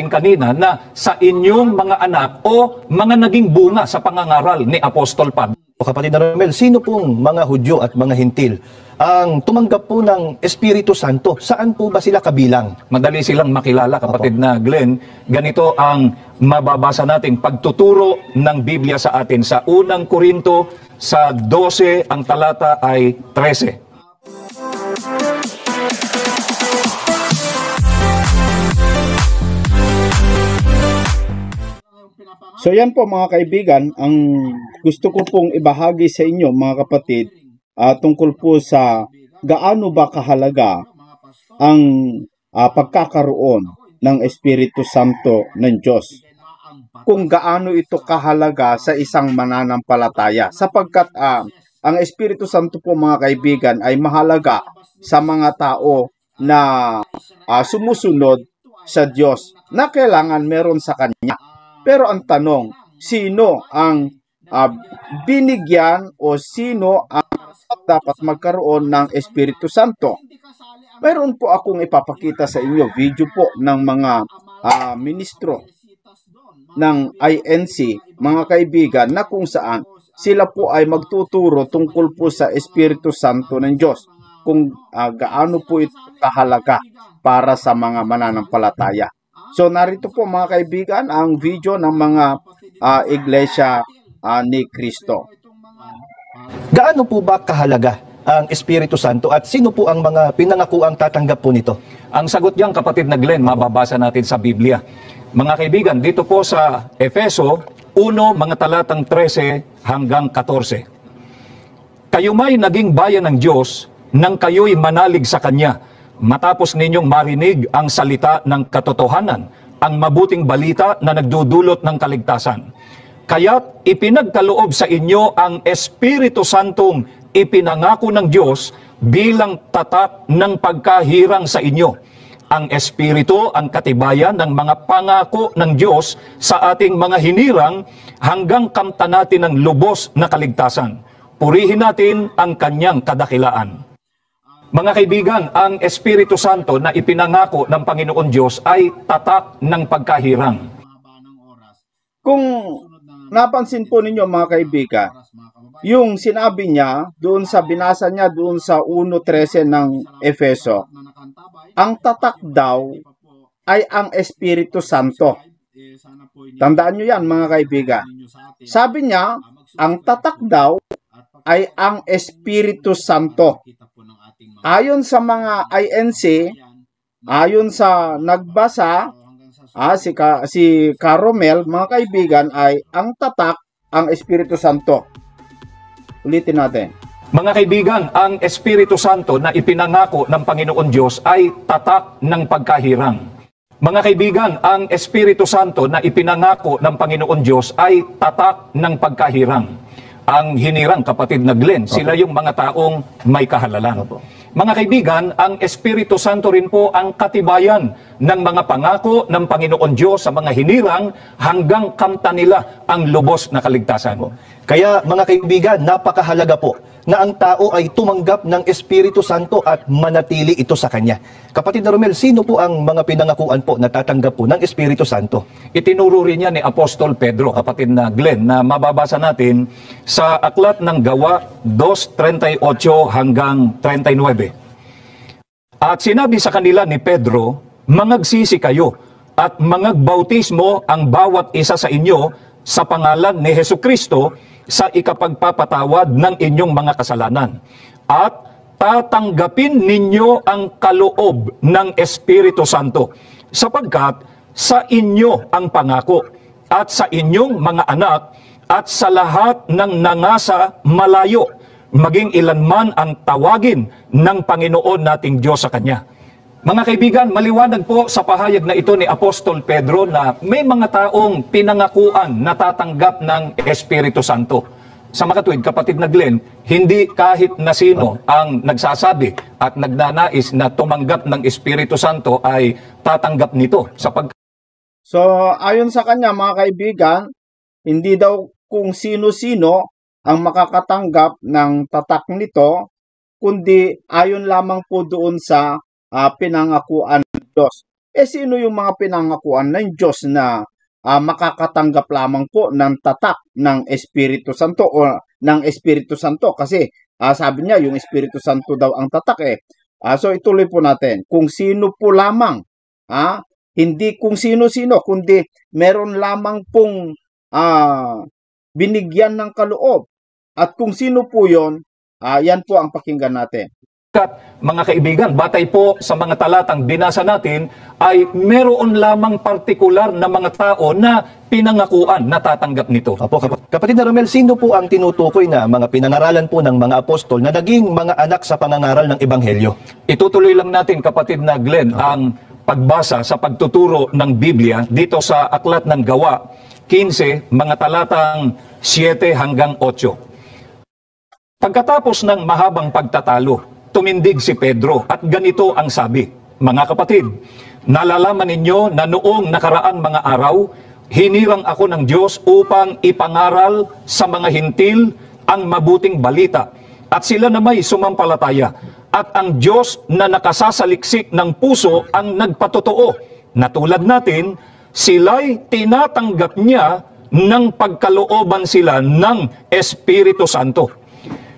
kanina na sa inyong mga anak o mga naging bunga sa pangangaral ni Apostol Pablo. Kapatid na Romel, sino pong mga Hudyo at mga Hintil ang tumanggap po ng Espiritu Santo? Saan po ba sila kabilang? Madali silang makilala, kapatid na Glenn. Ganito ang mababasa nating pagtuturo ng Biblia sa atin. Sa unang Korinto, sa 12, ang talata ay 13. So yan po mga kaibigan, ang gusto ko pong ibahagi sa inyo mga kapatid tungkol po sa gaano ba kahalaga ang pagkakaroon ng Espiritu Santo ng Diyos. Kung gaano ito kahalaga sa isang mananampalataya. Sapagkat ang Espiritu Santo po mga kaibigan ay mahalaga sa mga tao na sumusunod sa Diyos na kailangan meron sa Kanya. Pero ang tanong, sino ang binigyan o sino ang dapat magkaroon ng Espiritu Santo? Mayroon po akong ipapakita sa inyo video po ng mga ministro ng INC, mga kaibigan, na kung saan sila po ay magtuturo tungkol po sa Espiritu Santo ng Diyos, kung gaano po ito kahalaga para sa mga mananampalataya. So narito po mga kaibigan ang video ng mga iglesia ni Kristo. Gaano po ba kahalaga ang Espiritu Santo at sino po ang mga pinangakuang tatanggap po nito? Ang sagot niyan, kapatid na Glenn, mababasa natin sa Biblia. Mga kaibigan, dito po sa Efeso 1, mga talatang 13 hanggang 14. Kayo may naging bayan ng Diyos nang kayo'y manalig sa Kanya, matapos ninyong marinig ang salita ng katotohanan, ang mabuting balita na nagdudulot ng kaligtasan. Kaya't ipinagkaloob sa inyo ang Espiritu Santong ipinangako ng Diyos bilang tatak ng pagkahirang sa inyo. Ang Espiritu ang katibayan ng mga pangako ng Diyos sa ating mga hinirang hanggang kamtan natin ng lubos na kaligtasan. Purihin natin ang Kanyang kadakilaan. Mga kaibigan, ang Espiritu Santo na ipinangako ng Panginoon Diyos ay tatak ng pagkahirang. Kung napansin po ninyo mga kaibigan, yung sinabi niya doon sa binasa niya doon sa 1:13 ng Efeso, ang tatak daw ay ang Espiritu Santo. Tandaan nyo yan mga kaibigan. Sabi niya, ang tatak daw ay ang Espiritu Santo. Ayon sa mga INC, ayon sa nagbasa, si Caromel, mga kaibigan, ay ang tatak, ang Espiritu Santo. Ulitin natin. Mga kaibigan, ang Espiritu Santo na ipinangako ng Panginoon Diyos ay tatak ng pagkahirang. Mga kaibigan, ang Espiritu Santo na ipinangako ng Panginoon Diyos ay tatak ng pagkahirang. Ang hinirang, kapatid na Glenn, sila yung mga taong may kahalalan. Mga kaibigan, ang Espiritu Santo rin po ang katibayan ng mga pangako ng Panginoon Diyos sa mga hinirang hanggang kamtan nila ang lubos na kaligtasan. Kaya mga kaibigan, napakahalaga po na ang tao ay tumanggap ng Espiritu Santo at manatili ito sa Kanya. Kapatid na Romel, sino po ang mga pinangakuan po na tatanggap po ng Espiritu Santo? Itinuro rin niya ni Apostol Pedro, kapatid na Glenn, na mababasa natin sa Aklat ng Gawa 2:38 hanggang 39. At sinabi sa kanila ni Pedro, mangagsisi kayo at mangagbautismo ang bawat isa sa inyo sa pangalan ni Hesukristo sa ikapagpapatawad ng inyong mga kasalanan. At tatanggapin ninyo ang kaloob ng Espiritu Santo, sapagkat sa inyo ang pangako, at sa inyong mga anak, at sa lahat ng nangasa malayo, maging ilanman ang tawagin ng Panginoon nating Diyos sa Kanya. Mga kaibigan, maliwanag po sa pahayag na ito ni Apostol Pedro na may mga taong pinangakuan na tatanggap ng Espiritu Santo. Sa makatuwid, kapatid na Glenn, hindi kahit na sino ang nagsasabi at nagnanais na tumanggap ng Espiritu Santo ay tatanggap nito. So, ayon sa kanya mga kaibigan, hindi daw kung sino-sino ang makakatanggap ng tatak nito, kundi ayon lamang po doon sa pinangakuan ng Diyos. sino yung mga pinangakuan ng Diyos na makakatanggap lamang po ng tatak ng Espiritu Santo o ng Espiritu Santo? Kasi sabi niya, yung Espiritu Santo daw ang tatak eh. So ituloy po natin. Kung sino po lamang, hindi kung sino-sino, kundi meron lamang pong binigyan ng kaloob. At kung sino po yon, yan po ang pakinggan natin. Mga kaibigan, batay po sa mga talatang binasa natin, ay meron lamang partikular na mga tao na pinangakuan na tatanggap nito. Opo, kapatid na Romel, sino po ang tinutukoy na mga pinangaralan po ng mga apostol na naging mga anak sa pangangaral ng Ebanghelyo? Itutuloy lang natin, kapatid na Glenn, ang pagbasa sa pagtuturo ng Biblia dito sa Aklat ng Gawa 15, mga talatang 7 hanggang 8. Pagkatapos ng mahabang pagtatalo, tumindig si Pedro at ganito ang sabi, "Mga kapatid, nalalaman ninyo na noong nakaraang mga araw, hinirang ako ng Diyos upang ipangaral sa mga hintil ang mabuting balita at sila na may sumampalataya. At ang Diyos na nakasasaliksik ng puso ang nagpatotoo na tulad natin, sila'y tinatanggap niya ng pagkalooban sila ng Espiritu Santo."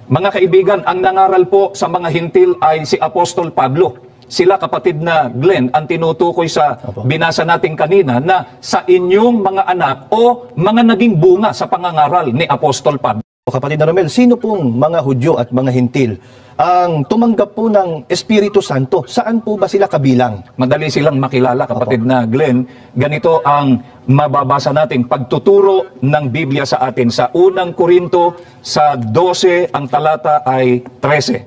Mga kaibigan, ang nangaral po sa mga hintil ay si Apostol Pablo. Sila, kapatid na Glenn, ang tinutukoy sa binasa natin kanina na sa inyong mga anak o mga naging bunga sa pangangaral ni Apostol Pablo. Kapatid na Romel, sino pong mga Hudyo at mga hintil ang tumanggap po ng Espiritu Santo? Saan po ba sila kabilang? Madali silang makilala, kapatid na Glenn. Ganito ang mababasa natin pagtuturo ng Biblia sa atin. Sa unang Korinto, sa 12, ang talata ay 13.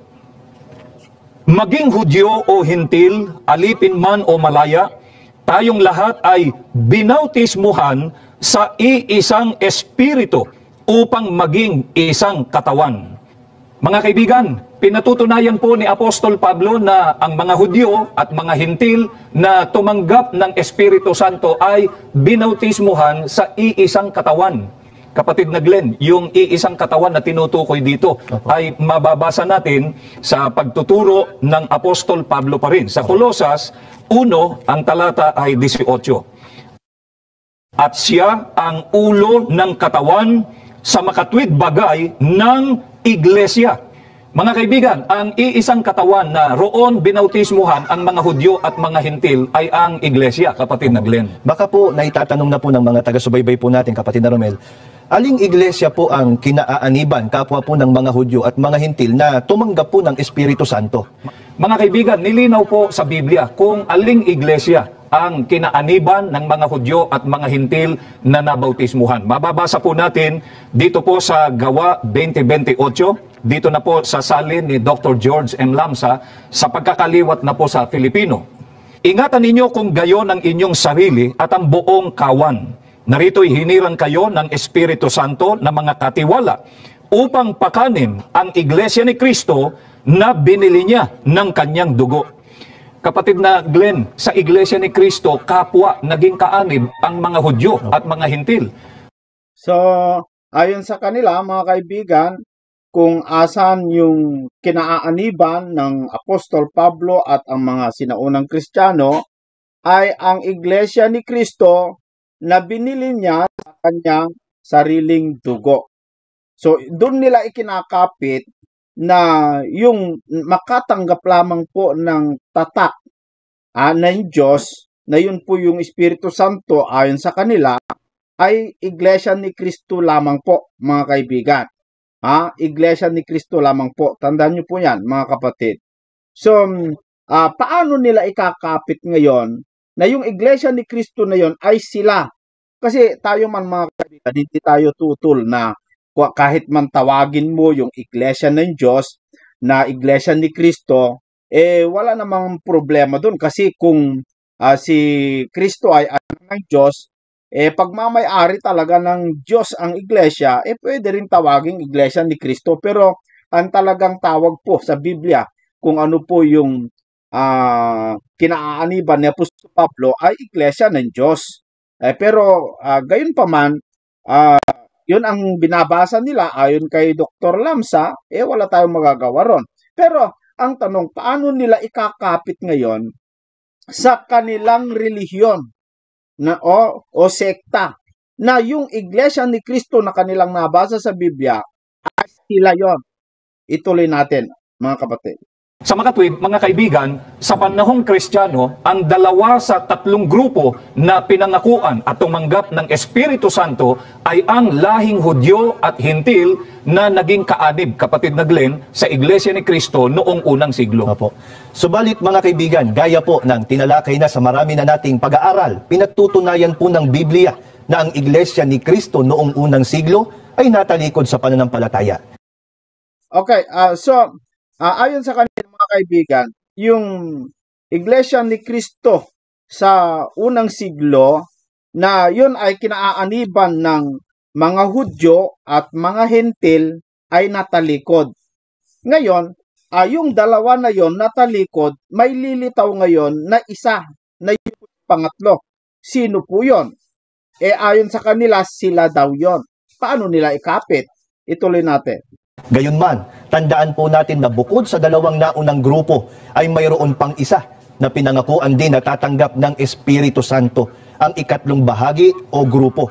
Maging Hudyo o hintil, alipin man o malaya, tayong lahat ay binautismuhan sa iisang Espiritu upang maging isang katawan. Mga kaibigan, pinatutunayan po ni Apostol Pablo na ang mga Hudyo at mga hintil na tumanggap ng Espiritu Santo ay binautismuhan sa iisang katawan. Kapatid na Glenn, yung iisang katawan na tinutukoy dito ay mababasa natin sa pagtuturo ng Apostol Pablo pa rin. Sa Kolosas 1, ang talata ay 18. At siya ang ulo ng katawan sa makatwid bagay ng iglesia. Mga kaibigan, ang iisang katawan na roon binautismuhan ang mga Hudyo at mga hintil ay ang iglesia, kapatid na Glenn. Baka po naitatanong na po ng mga taga-subaybay po natin, kapatid na Romel, aling iglesia po ang kinaaaniban, kapwa po ng mga Hudyo at mga hintil na tumanggap po ng Espiritu Santo? Mga kaibigan, nilinaw po sa Biblia kung aling iglesia ang kinaaniban ng mga Hudyo at mga hintil na nabautismuhan. Mababasa po natin dito po sa Gawa 20:28, dito na po sa salin ni Dr. George M. Lamsa sa pagkakaliwat na po sa Filipino. Ingatan ninyo kung gayon ang inyong sarili at ang buong kawan. Narito'y hinirang kayo ng Espiritu Santo na mga katiwala upang pakanin ang iglesia ni Kristo na binili niya ng kanyang dugo. Kapatid na Glenn, sa iglesia ni Kristo, kapwa naging kaanib ang mga Hudyo at mga hintil. So, ayon sa kanila, mga kaibigan, kung asan yung kinaaaniban ng Apostol Pablo at ang mga sinaunang Kristiyano, ay ang iglesia ni Kristo na binili niya sa kanyang sariling dugo. So, doon nila ikinakapit na yung makatanggap lamang po ng tatak ng Diyos, na yun po yung Espiritu Santo ayon sa kanila, ay iglesia ni Kristo lamang po, mga kaibigan. Iglesia ni Kristo lamang po. Tandaan niyo po yan, mga kapatid. So, paano nila ikakapit ngayon na yung iglesia ni Kristo na yon ay sila? Kasi tayo man, mga kaibigan, hindi tayo tutol na kahit man tawagin mo yung iglesia ng Diyos na iglesia ni Kristo, wala namang problema doon. Kasi kung si Kristo ay anak ng Diyos, pagmamay-ari talaga ng Diyos ang iglesia, pwede rin tawaging iglesia ni Kristo. Pero ang talagang tawag po sa Biblia, kung ano po yung kinaaaniban ni Apostol Pablo, ay iglesia ng Diyos. Pero gayon pa man, yun ang binabasa nila ayon kay Dr. Lamsa, wala tayong magagawa ron. Pero ang tanong, paano nila ikakapit ngayon sa kanilang relihiyon na o sekta na yung Iglesia ni Cristo na kanilang nabasa sa Biblia ay sila yon. Ituloy natin, mga kapatid. Sa makatwid, mga kaibigan, sa panahong Kristiyano, ang dalawa sa tatlong grupo na pinangakuan at tumanggap ng Espiritu Santo ay ang lahing Hudyo at Hintil na naging kaanib, kapatid na Glenn, sa Iglesia ni Cristo noong unang siglo. Opo. Subalit mga kaibigan, gaya po ng tinalakay na sa marami na nating pag-aaral, pinatutunayan po ng Biblia na ang Iglesia ni Cristo noong unang siglo ay natalikod sa pananampalataya. Okay, ayon sa kanilang mga kaibigan, yung Iglesia ni Cristo sa unang siglo na yun ay kinaaaniban ng mga Hudyo at mga Hentil ay natalikod. Ngayon, yung dalawa na yon natalikod, may lilitaw ngayon na isa na yung pangatlo. Sino po yon? Ayon sa kanila, sila daw yon. Paano nila ikapit? Ituloy natin. Gayunman, tandaan po natin na bukod sa dalawang naunang grupo ay mayroon pang isa na pinangakuan din na tatanggap ng Espiritu Santo, ang ikatlong bahagi o grupo.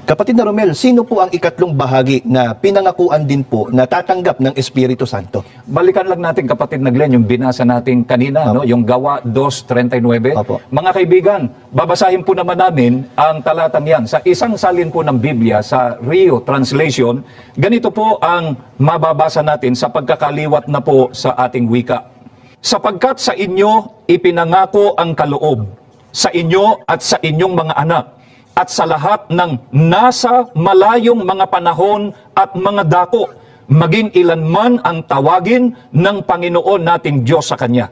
Kapatid na Romel, sino po ang ikatlong bahagi na pinangakuan din po na tatanggap ng Espiritu Santo? Balikan lang natin, kapatid na Glenn, yung binasa natin kanina, no? Yung Gawa 2:39. Opo. Mga kaibigan, babasahin po naman namin ang talatang yan. Sa isang salin po ng Biblia, sa Rio Translation, ganito po ang mababasa natin sa pagkakaliwat na po sa ating wika. Sapagkat sa inyo ipinangako ang kaloob, sa inyo at sa inyong mga anak, at sa lahat ng nasa malayong mga panahon at mga dako, maging ilan man ang tawagin ng Panginoon nating Diyos sa Kanya.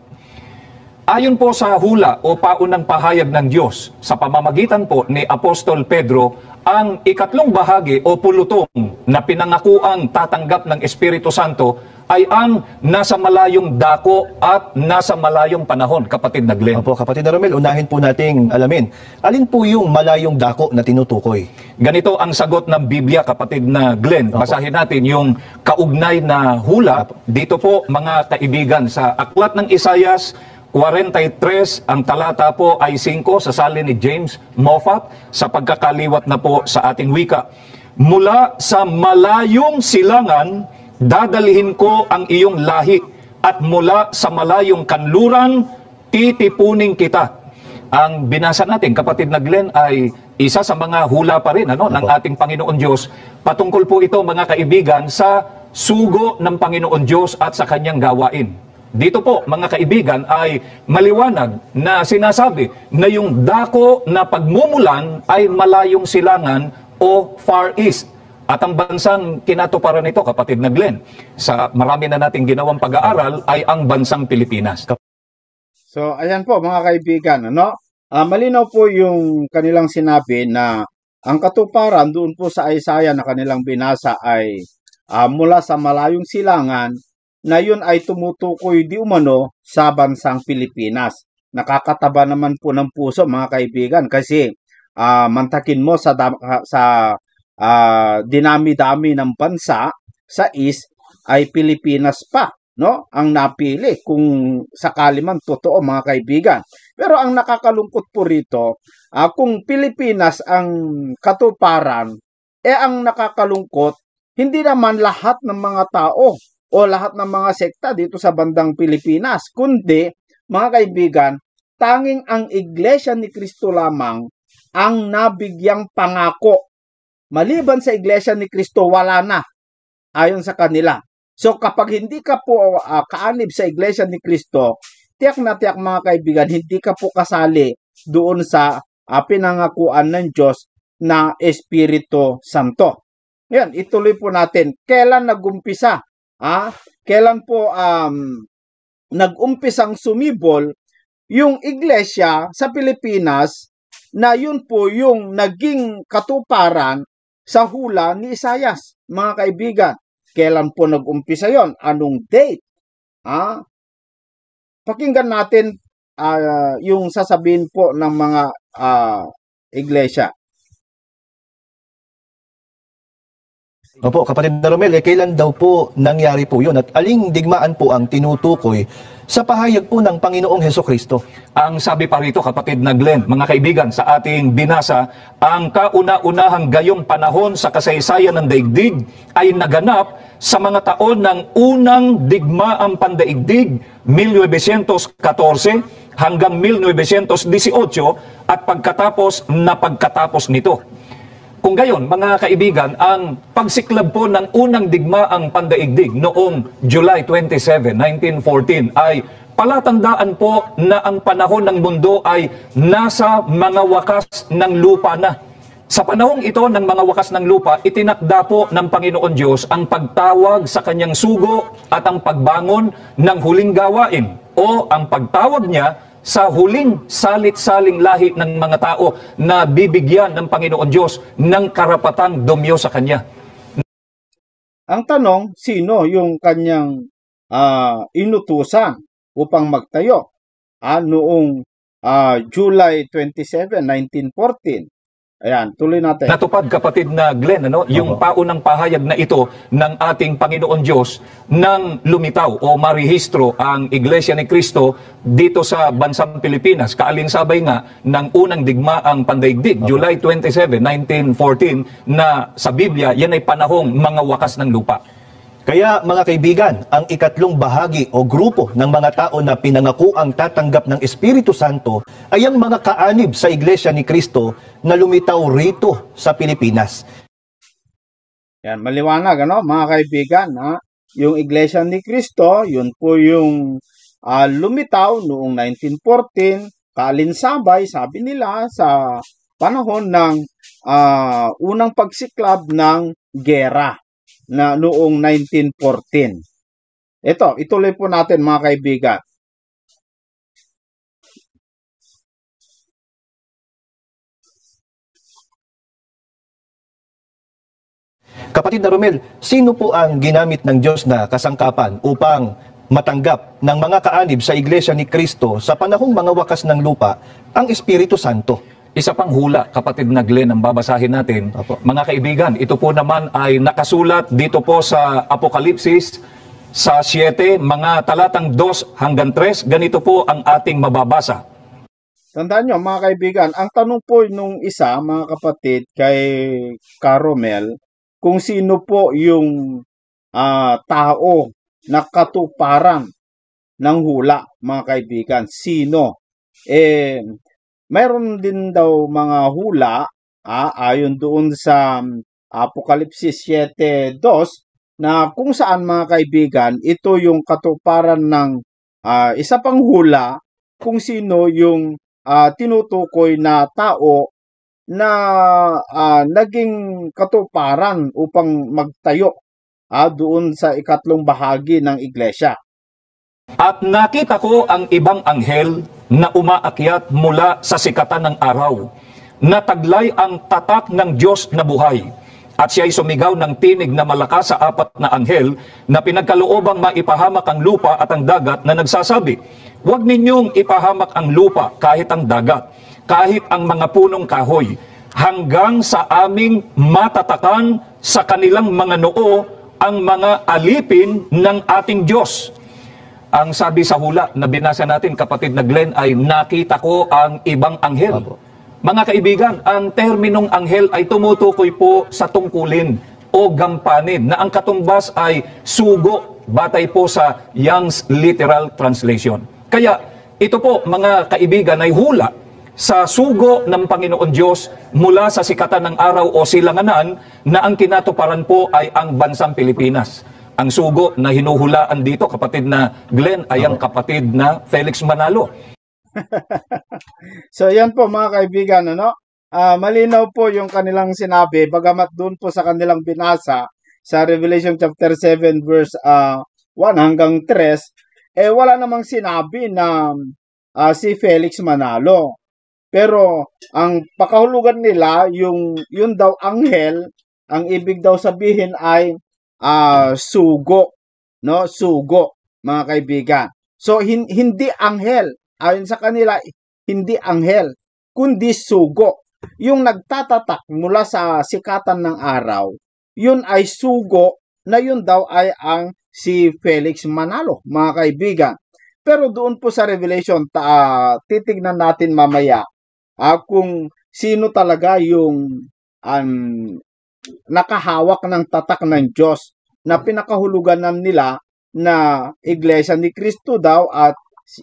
Ayon po sa hula o paunang pahayag ng Diyos, sa pamamagitan po ni Apostol Pedro, ang ikatlong bahagi o pulutong na pinangakuang tatanggap ng Espiritu Santo ay ang nasa malayong dako at nasa malayong panahon, kapatid na Glenn. Opo, kapatid na Romel, unahin po nating alamin. Alin po yung malayong dako na tinutukoy? Ganito ang sagot ng Biblia, kapatid na Glenn. Opo. Basahin natin yung kaugnay na hula. Dito po, mga kaibigan, sa aklat ng Isayas 43, ang talata po ay 5 sa salin ni James Moffat sa pagkakaliwat na po sa ating wika. Mula sa malayong silangan, dadalhin ko ang iyong lahi at mula sa malayong kanluran, titipunin kita. Ang binasa natin, kapatid na Glenn, ay isa sa mga hula pa rin ng ating Panginoon Diyos. Patungkol po ito, mga kaibigan, sa sugo ng Panginoon Diyos at sa kanyang gawain. Dito po, mga kaibigan, ay maliwanag na sinasabi na yung dako na pagmumulan ay malayong silangan o Far East. At ang bansang kinatuparan nito, kapatid na Glenn, sa marami na nating ginawang pag-aaral, ay ang bansang Pilipinas. So, ayan po mga kaibigan, malinaw po yung kanilang sinabi na ang katuparan doon po sa Isaiah na kanilang binasa ay mula sa malayong silangan na yun ay tumutukoy di umano sa bansang Pilipinas. Nakakataba naman po ng puso mga kaibigan kasi mantakin mo sa dinami-dami ng bansa sa East ay Pilipinas pa, no? Ang napili kung sakali man totoo mga kaibigan. Pero ang nakakalungkot po rito, kung Pilipinas ang katuparan, ang nakakalungkot, hindi naman lahat ng mga tao o lahat ng mga sekta dito sa bandang Pilipinas, kundi, mga kaibigan, tanging ang Iglesia ni Cristo lamang ang nabigyang pangako. Maliban sa Iglesia ni Cristo, wala na, ayon sa kanila. So kapag hindi ka po kaanib sa Iglesia ni Cristo, tiyak na tiyak mga kaibigan, hindi ka po kasali doon sa pinangakuan ng Diyos na Espiritu Santo. Yan, ituloy po natin. Kailan nagumpisa? Kailan po nag-umpisang sumibol yung iglesia sa Pilipinas na yun po yung naging katuparan sa hula ni Isayas, mga kaibigan. Kailan po nag-umpisa yon? Anong date? Pakinggan natin yung sasabihin po ng mga iglesia. Opo, kapatid na Romel, kailan daw po nangyari po yun? At aling digmaan po ang tinutukoy sa pahayag po ng Panginoong Hesukristo? Ang sabi pa rito, kapatid na Glenn, mga kaibigan, sa ating binasa, ang kauna-unahang gayong panahon sa kasaysayan ng daigdig ay naganap sa mga taon ng unang digmaang pandaigdig, 1914 hanggang 1918, at pagkatapos nito. Kung gayon, mga kaibigan, ang pagsiklab po ng unang digmaang pandaigdig noong July 27, 1914 ay palatandaan po na ang panahon ng mundo ay nasa mga wakas ng lupa na. Sa panahong ito ng mga wakas ng lupa, itinakda po ng Panginoon Diyos ang pagtawag sa kanyang sugo at ang pagbangon ng huling gawain o ang pagtawag niya sa huling salit-saling lahi ng mga tao na bibigyan ng Panginoon Diyos ng karapatang dumyo sa Kanya. Ang tanong, sino yung kanyang inutusan upang magtayo noong July 27, 1914? Ayan, tuloy natin. Natupad, kapatid na Glenn, yung paunang pahayag na ito ng ating Panginoon Diyos nang lumitaw o marehistro ang Iglesia ni Cristo dito sa bansang Pilipinas. Kaalinsabay nga ng unang digmaang pandaigdig, July 27, 1914, na sa Biblia, yan ay panahong mga wakas ng lupa. Kaya mga kaibigan, ang ikatlong bahagi o grupo ng mga tao na pinangakuang tatanggap ng Espiritu Santo ay ang mga kaanib sa Iglesia ni Cristo na lumitaw rito sa Pilipinas. Yan, maliwanag, mga kaibigan, yung Iglesia ni Cristo, yun po yung lumitaw noong 1914, kaalinsabay, sabi nila, sa panahon ng unang pagsiklab ng gera na noong 1914. Ito, ituloy po natin, mga kaibigan. Kapatid na Romel, sino po ang ginamit ng Diyos na kasangkapan upang matanggap ng mga kaanib sa Iglesia ni Cristo sa panahong mga wakas ng lupa, ang Espiritu Santo? Isa pang hula, kapatid na Glenn, ang babasahin natin. Apo. Mga kaibigan, ito po naman ay nakasulat dito po sa Apokalipsis sa 7, mga talatang 2 hanggang 3. Ganito po ang ating mababasa. Tandaan nyo, mga kaibigan, ang tanong po nung isa, mga kapatid, kay Caromel, kung sino po yung tao na katuparan ng hula, mga kaibigan. Sino? Mayroon din daw mga hula, ayon doon sa Apokalipsis 7:2, na kung saan, mga kaibigan, ito yung katuparan ng isa pang hula kung sino yung tinutukoy na tao na naging katuparan upang magtayo doon sa ikatlong bahagi ng iglesia. At nakita ko ang ibang anghel na umaakyat mula sa sikatan ng araw, na taglay ang tatak ng Diyos na buhay. At siya'y sumigaw ng tinig na malakas sa 4 na anghel na pinagkaloobang maipahamak ang lupa at ang dagat, na nagsasabi, "Huwag ninyong ipahamak ang lupa kahit ang dagat, kahit ang mga punong kahoy, hanggang sa aming matatakan sa kanilang mga noo ang mga alipin ng ating Diyos." Ang sabi sa hula na binasa natin, kapatid na Glenn, ay nakita ko ang ibang anghel. Apo. Mga kaibigan, ang terminong anghel ay tumutukoy po sa tungkulin o gampanin, na ang katumbas ay sugo, batay po sa Young's Literal Translation. Kaya ito po, mga kaibigan, ay hula sa sugo ng Panginoon Diyos mula sa sikatan ng araw o silanganan, na ang kinatuparan po ay ang bansang Pilipinas. Ang sugo na hinuhulaan dito, kapatid na Glenn, ay ang kapatid na Felix Manalo. So yan po, mga kaibigan, malinaw po yung kanilang sinabi, bagamat doon po sa kanilang binasa sa Revelation chapter 7 verse 1 hanggang 3, wala namang sinabi na si Felix Manalo. Pero ang pakahulugan nila, yun daw anghel, ang ibig daw sabihin ay sugo, sugo, mga kaibigan. So hindi anghel, ayon sa kanila, hindi anghel, kundi sugo. Yung nagtatatak mula sa sikatan ng araw, yun ay sugo na yun daw ay ang si Felix Manalo, mga kaibigan. Pero doon po sa Revelation, titignan natin mamaya kung sino talaga yung nakahawak ng tatak ng Diyos na pinakahulugan nila na Iglesia ni Cristo daw at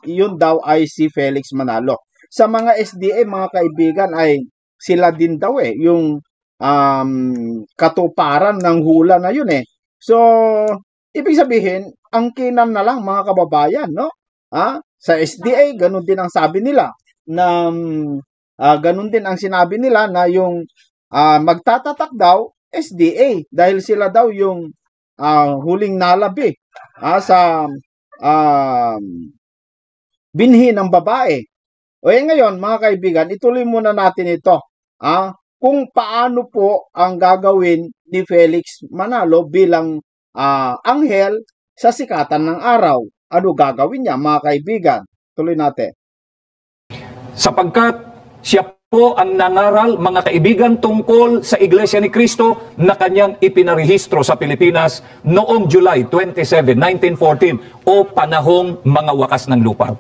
yun daw ay si Felix Manalo. Sa mga SDA, mga kaibigan, ay sila din daw yung katuparan ng hula na yun So, ibig sabihin, ang kinam na lang mga kababayan, no? Sa SDA, ganun din ang sabi nila na ganun din ang sinabi nila na yung magtatatak daw SDA dahil sila daw yung huling nalabi sa binhi ng babae. O ngayon, mga kaibigan, ituloy muna natin ito. Kung paano po ang gagawin ni Felix Manalo bilang anghel sa sikatan ng araw. Ano gagawin niya, mga kaibigan? Tuloy natin. Sapagkat siya po ang nangaral, mga kaibigan, tungkol sa Iglesia ni Cristo na kanyang ipinarehistro sa Pilipinas noong July 27, 1914 o panahong mga wakas ng lupa.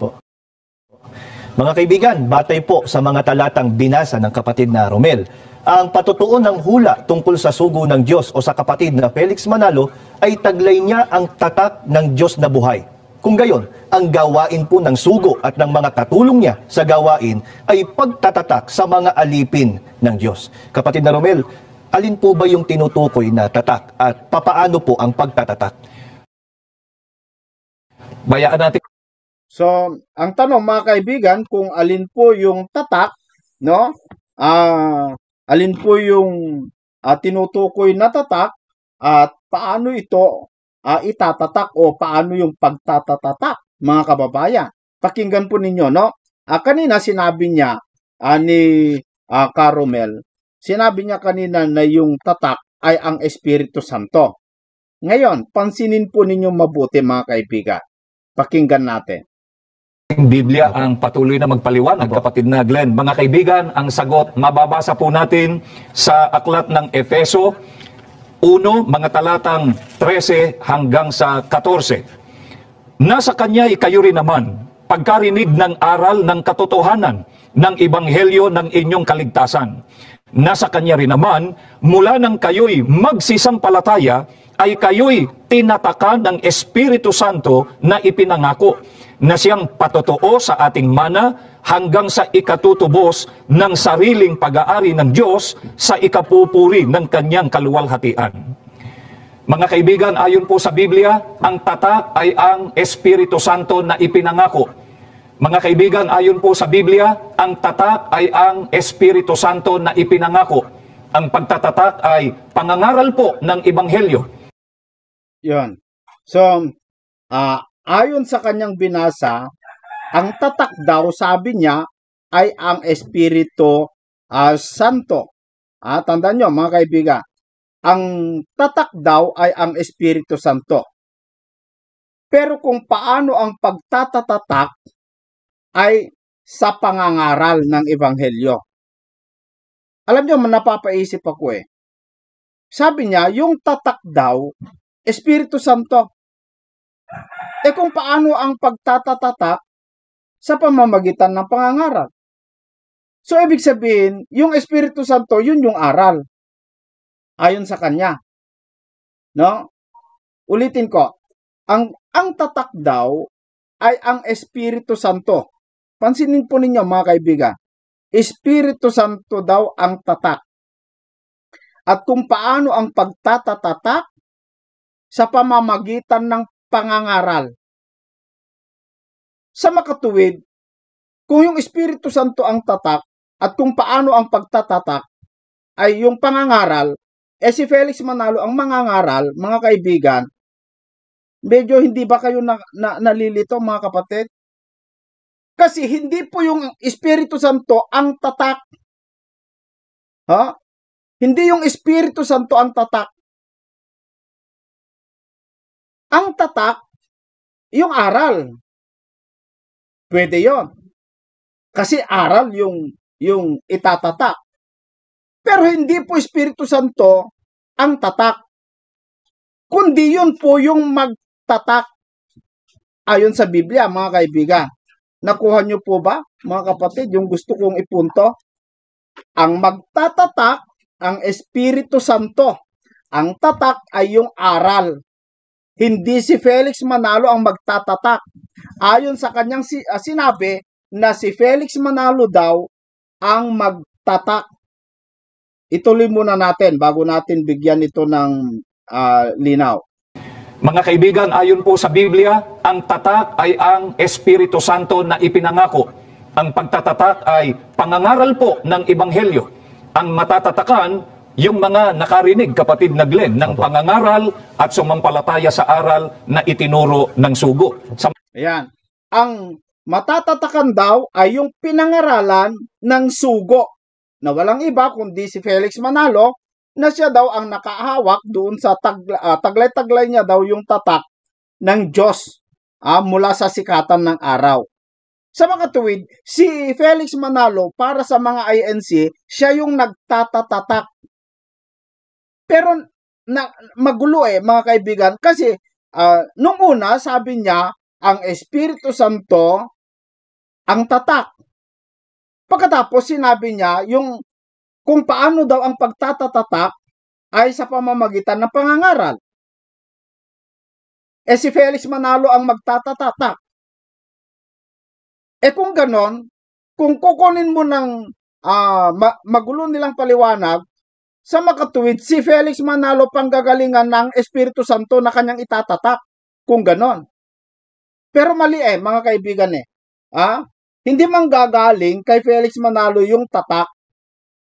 Mga kaibigan, batay po sa mga talatang binasa ng kapatid na Romel, ang patutuon ng hula tungkol sa sugo ng Diyos o sa kapatid na Felix Manalo ay taglay niya ang tatak ng Diyos na buhay. Kung gayon, ang gawain po ng sugo at ng mga katulong niya sa gawain ay pagtatatak sa mga alipin ng Diyos. Kapatid na Romel, alin po ba yung tinutukoy na tatak at papaano po ang pagtatatak? Bayaan natin. So, ang tanong, mga kaibigan, kung alin po yung tatak, no? Alin po yung tinutukoy na tatak at paano ito itatatak o paano yung pagtatatak, mga kababayan. Pakinggan po ninyo, no? Kanina sinabi niya ni Caromel, sinabi niya kanina na yung tatak ay ang Espiritu Santo. Ngayon, pansinin po ninyo mabuti, mga kaibigan. Pakinggan natin. Biblia ang patuloy na magpaliwanag, kapatid na Glenn. Mga kaibigan, ang sagot mababasa po natin sa aklat ng Efeso 1, mga talatang 13 hanggang sa 14. Nasa kanya kayo rin naman, pagkarinig ng aral ng katotohanan ng ebanghelyo ng inyong kaligtasan. Nasa kanya rin naman, mula nang kayo'y magsisampalataya, ay kayo'y tinatakan ng Espiritu Santo na ipinangako, na siyang patotoo sa ating mana hanggang sa ikatutubos ng sariling pag-aari ng Diyos sa ikapupuri ng kanyang kaluwalhatian. Mga kaibigan, ayon po sa Biblia, ang tatak ay ang Espiritu Santo na ipinangako. Mga kaibigan, ayon po sa Biblia, ang tatak ay ang Espiritu Santo na ipinangako. Ang pagtatatak ay pangangaral po ng Ebanghelyo. Yun. So, ayon sa kanyang binasa, ang tatak daw, sabi niya, ay ang Espiritu Santo. Tandaan nyo, mga kaibigan, ang tatak daw ay ang Espiritu Santo. Pero kung paano ang pagtatatak ay sa pangangaral ng Ebanghelyo. Alam nyo, napapaisip ako Sabi niya, yung tatak daw, Espiritu Santo. Kung paano ang pagtatatak sa pamamagitan ng pangangaral. So, ibig sabihin, yung Espiritu Santo, yun yung aral. Ayon sa kanya. No? Ulitin ko. Ang tatak daw ay ang Espiritu Santo. Pansinin po ninyo, mga kaibigan. Espiritu Santo daw ang tatak. At kung paano ang pagtatatak sa pamamagitan ng pangangaral. Sa makatuwid, kung yung Espiritu Santo ang tatak at kung paano ang pagtatatak ay yung pangangaral, si Felix Manalo ang mangangaral, mga kaibigan, medyo hindi ba kayo nalilito, mga kapatid? Kasi hindi po yung Espiritu Santo ang tatak. Hindi yung Espiritu Santo ang tatak. Ang tatak, yung aral. Pwede yon. Kasi aral yung itatatak. Pero hindi po Espiritu Santo ang tatak. kundi yun po yung magtatak ayon sa Biblia, mga kaibigan. Nakuha niyo po ba, mga kapatid, yung gusto kong ipunto? Ang magtatatak, ang Espiritu Santo. Ang tatak ay yung aral. Hindi si Felix Manalo ang magtatatak. Ayon sa kanyang sinabi na si Felix Manalo daw ang magtatak. Ituloy muna natin bago natin bigyan ito ng linaw. Mga kaibigan, ayon po sa Biblia, ang tatak ay ang Espiritu Santo na ipinangako. Ang pagtatatak ay pangangaral po ng Ebanghelyo. Ang matatatakan, yung mga nakarinig, kapatid na Glenn, ng pangangaral at sumampalataya sa aral na itinuro ng sugo. Ayan. Ang matatatakan daw ay yung pinangaralan ng sugo na walang iba kundi si Felix Manalo, na siya daw ang nakahawak doon sa taglay-taglay niya daw yung tatak ng Diyos mula sa sikatan ng araw. Sa mga tuwid, si Felix Manalo para sa mga INC, siya yung nagtatatak. Pero magulo mga kaibigan, kasi nung una sabi niya ang Espiritu Santo ang tatak. Pagkatapos sinabi niya yung kung paano daw ang pagtatatak ay sa pamamagitan ng pangangaral. Si Felix Manalo ang magtatatak. Kung ganon, kung kukunin mo ng magulo nilang paliwanag, sa makatuwid, si Felix Manalo panggagalingan ng Espiritu Santo na kanyang itatatak. Kung ganon. Pero mali mga kaibigan hindi manggagaling kay Felix Manalo yung tatak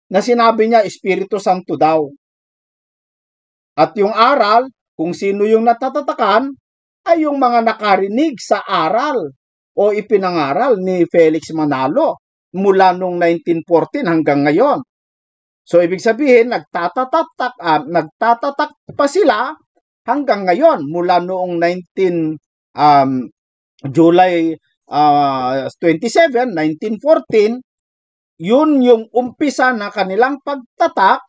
na sinabi niya Espiritu Santo daw. At yung aral, kung sino yung natatatakan, ay yung mga nakarinig sa aral o ipinangaral ni Felix Manalo mula noong 1914 hanggang ngayon. So, ibig sabihin, nagtatatak pa sila hanggang ngayon mula noong July 27, 1914, yun yung umpisa na kanilang pagtatak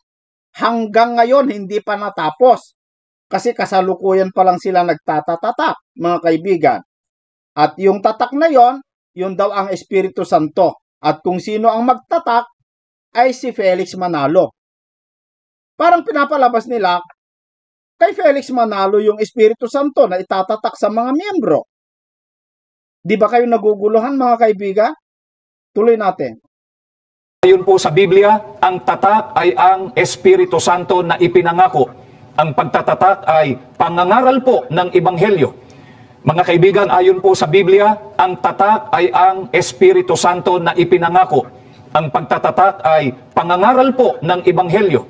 hanggang ngayon hindi pa natapos. Kasi kasalukuyan pa lang sila nagtatatak, mga kaibigan. At yung tatak na yon, yun daw ang Espiritu Santo. At kung sino ang magtatak, ay si Felix Manalo. Parang pinapalabas nila, kay Felix Manalo yung Espiritu Santo na itatatak sa mga miyembro. Di ba kayo naguguluhan, mga kaibigan? Tuloy natin. Ayon po sa Biblia, ang tatak ay ang Espiritu Santo na ipinangako. Ang pagtatatak ay pangangaral po ng Ebanghelyo. Mga kaibigan, ayon po sa Biblia, ang tatak ay ang Espiritu Santo na ipinangako. Ang pagtatatak ay pangangaral po ng Ebanghelyo.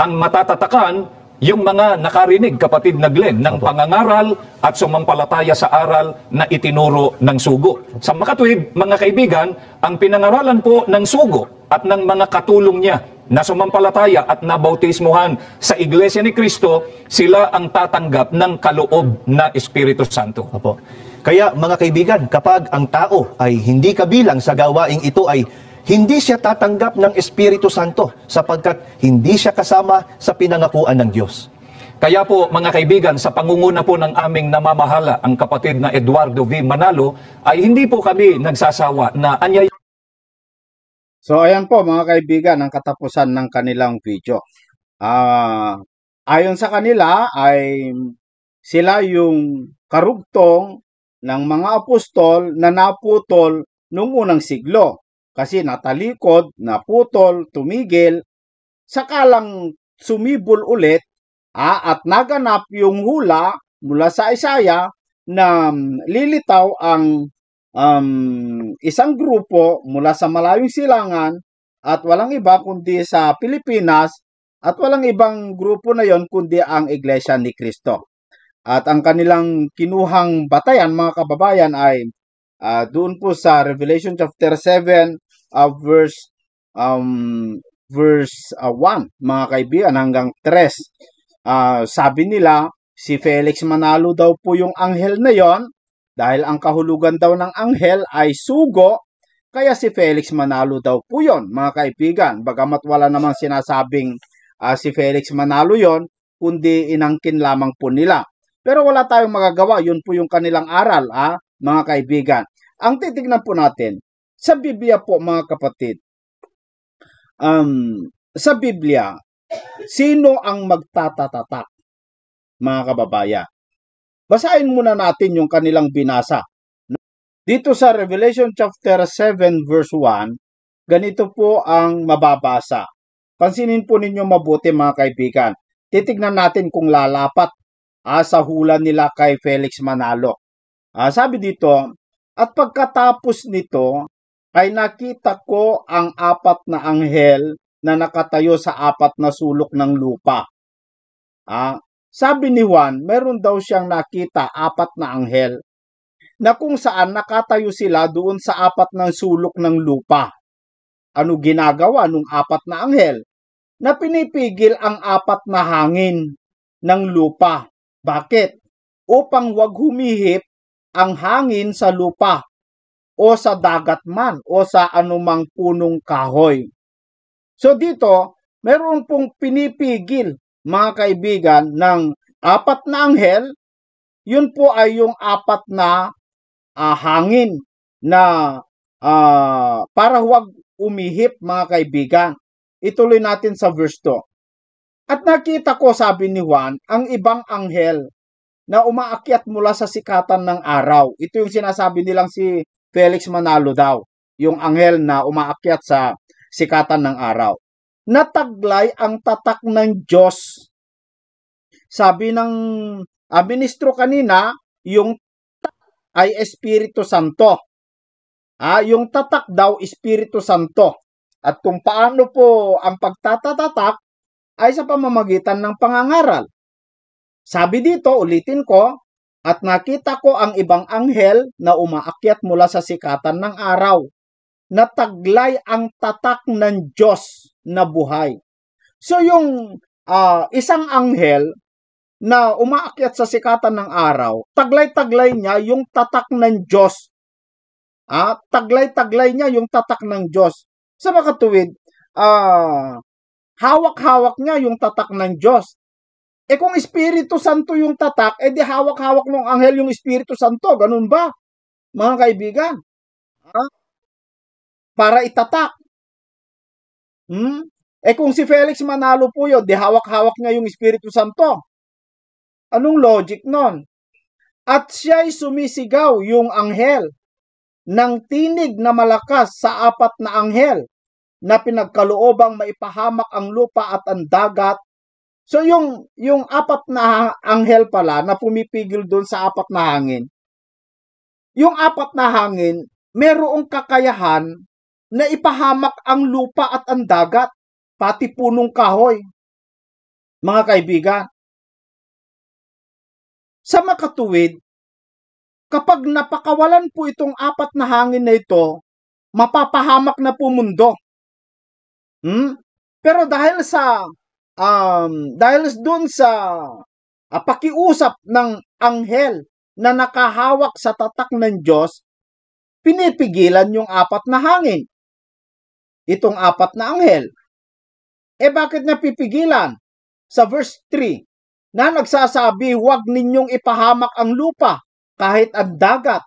Ang matatatakan, yung mga nakarinig, kapatid na Glenn, ng pangangaral at sumampalataya sa aral na itinuro ng sugo. Sa makatuwid, mga kaibigan, ang pinangaralan po ng sugo at ng mga katulong niya na sumampalataya at nabautismuhan sa Iglesia ni Cristo, sila ang tatanggap ng kaloob na Espiritu Santo. Opo. Kaya mga kaibigan, kapag ang tao ay hindi kabilang sa gawaing ito ay hindi siya tatanggap ng Espiritu Santo sapagkat hindi siya kasama sa pinangakuan ng Diyos. Kaya po mga kaibigan, sa pangunguna po ng aming namamahala, ang kapatid na Eduardo V. Manalo, ay hindi po kami nagsasawa na anyay. So ayan po mga kaibigan ang katapusan ng kanilang video. Ayon sa kanila ay sila yung karugtong ng mga apostol na naputol noong unang siglo. Kasi natalikod, naputol, tumigil, sakalang sumibol ulit at naganap yung hula mula sa Isaiah na lilitaw ang isang grupo mula sa malayong silangan at walang iba kundi sa Pilipinas at walang ibang grupo na yon kundi ang Iglesia ni Cristo. At ang kanilang kinuhang batayan mga kababayan ay doon po sa Revelation chapter 7 verse 1 mga kaibigan hanggang 3. Sabi nila si Felix Manalo daw po yung anghel na yon dahil ang kahulugan daw ng anghel ay sugo, kaya si Felix Manalo daw po yon mga kaibigan. Bagamat wala namang sinasabing si Felix Manalo yon, kundi inangkin lamang po nila. Pero wala tayong magagawa, yun po yung kanilang aral, mga kaibigan. Ang titignan po natin, sa Biblia po mga kapatid, sa Biblia, sino ang magtatatatak, mga kababayan? Basahin muna natin yung kanilang binasa. Dito sa Revelation chapter 7 verse 1, ganito po ang mababasa. Pansinin po ninyo mabuti mga kaibigan. Titignan natin kung lalapat sa hula nila kay Felix Manalo. Sabi dito, at pagkatapos nito ay nakita ko ang 4 na anghel na nakatayo sa 4 na sulok ng lupa. Sabi ni Juan, meron daw siyang nakita 4 na anghel na kung saan nakatayo sila doon sa 4 ng sulok ng lupa. Ano ginagawa nung 4 na anghel? Na pinipigil ang 4 na hangin ng lupa. Bakit? Upang wag humihip ang hangin sa lupa o sa dagat man o sa anumang punong kahoy. So dito, meron pong pinipigil mga kaibigan ng 4 na anghel. Yun po ay yung 4 na hangin na para huwag umihip mga kaibigan. Ituloy natin sa verse 2. At nakita ko, sabi ni Juan, ang ibang anghel na umaakyat mula sa sikatan ng araw. Ito yung sinasabi nilang si Felix Manalo daw, yung anghel na umaakyat sa sikatan ng araw. Nataglay ang tatak ng Diyos. Sabi ng ministro kanina, yung ay Espiritu Santo. Yung tatak daw, Espiritu Santo. At kung paano po ang pagtatatak ay sa pamamagitan ng pangangaral. Sabi dito, ulitin ko, at nakita ko ang ibang anghel na umaakyat mula sa sikatan ng araw. Nataglay ang tatak ng Diyos na buhay. So yung isang anghel na umaakyat sa sikatan ng araw, taglay-taglay niya yung tatak ng Diyos. Taglay-taglay niya yung tatak ng Diyos. Sa makatuwid, hawak-hawak niya yung tatak ng Diyos. Kung Espiritu Santo yung tatak, di hawak-hawak ng anghel yung Espiritu Santo. Ganun ba, mga kaibigan? Para itatak. Kung si Felix Manalo po yun, di hawak-hawak niya yung Espiritu Santo. Anong logic nun? At siya'y sumisigaw yung anghel ng tinig na malakas sa 4 na anghel na pinagkaloobang maipahamak ang lupa at ang dagat. So yung 4 na anghel pala na pumipigil doon sa 4 na hangin, yung 4 na hangin, merong kakayahan na ipahamak ang lupa at ang dagat, pati punong kahoy. Mga kaibigan, sa makatuwid, kapag napakawalan po itong 4 na hangin na ito, mapapahamak na po mundo. Pero dahil doon sa pakiusap ng anghel na nakahawak sa tatak ng Diyos, pinipigilan yung 4 na hangin. Itong 4 na anghel. Bakit niya pipigilan? Sa verse 3, na nagsasabi, huwag ninyong ipahamak ang lupa, kahit ang dagat,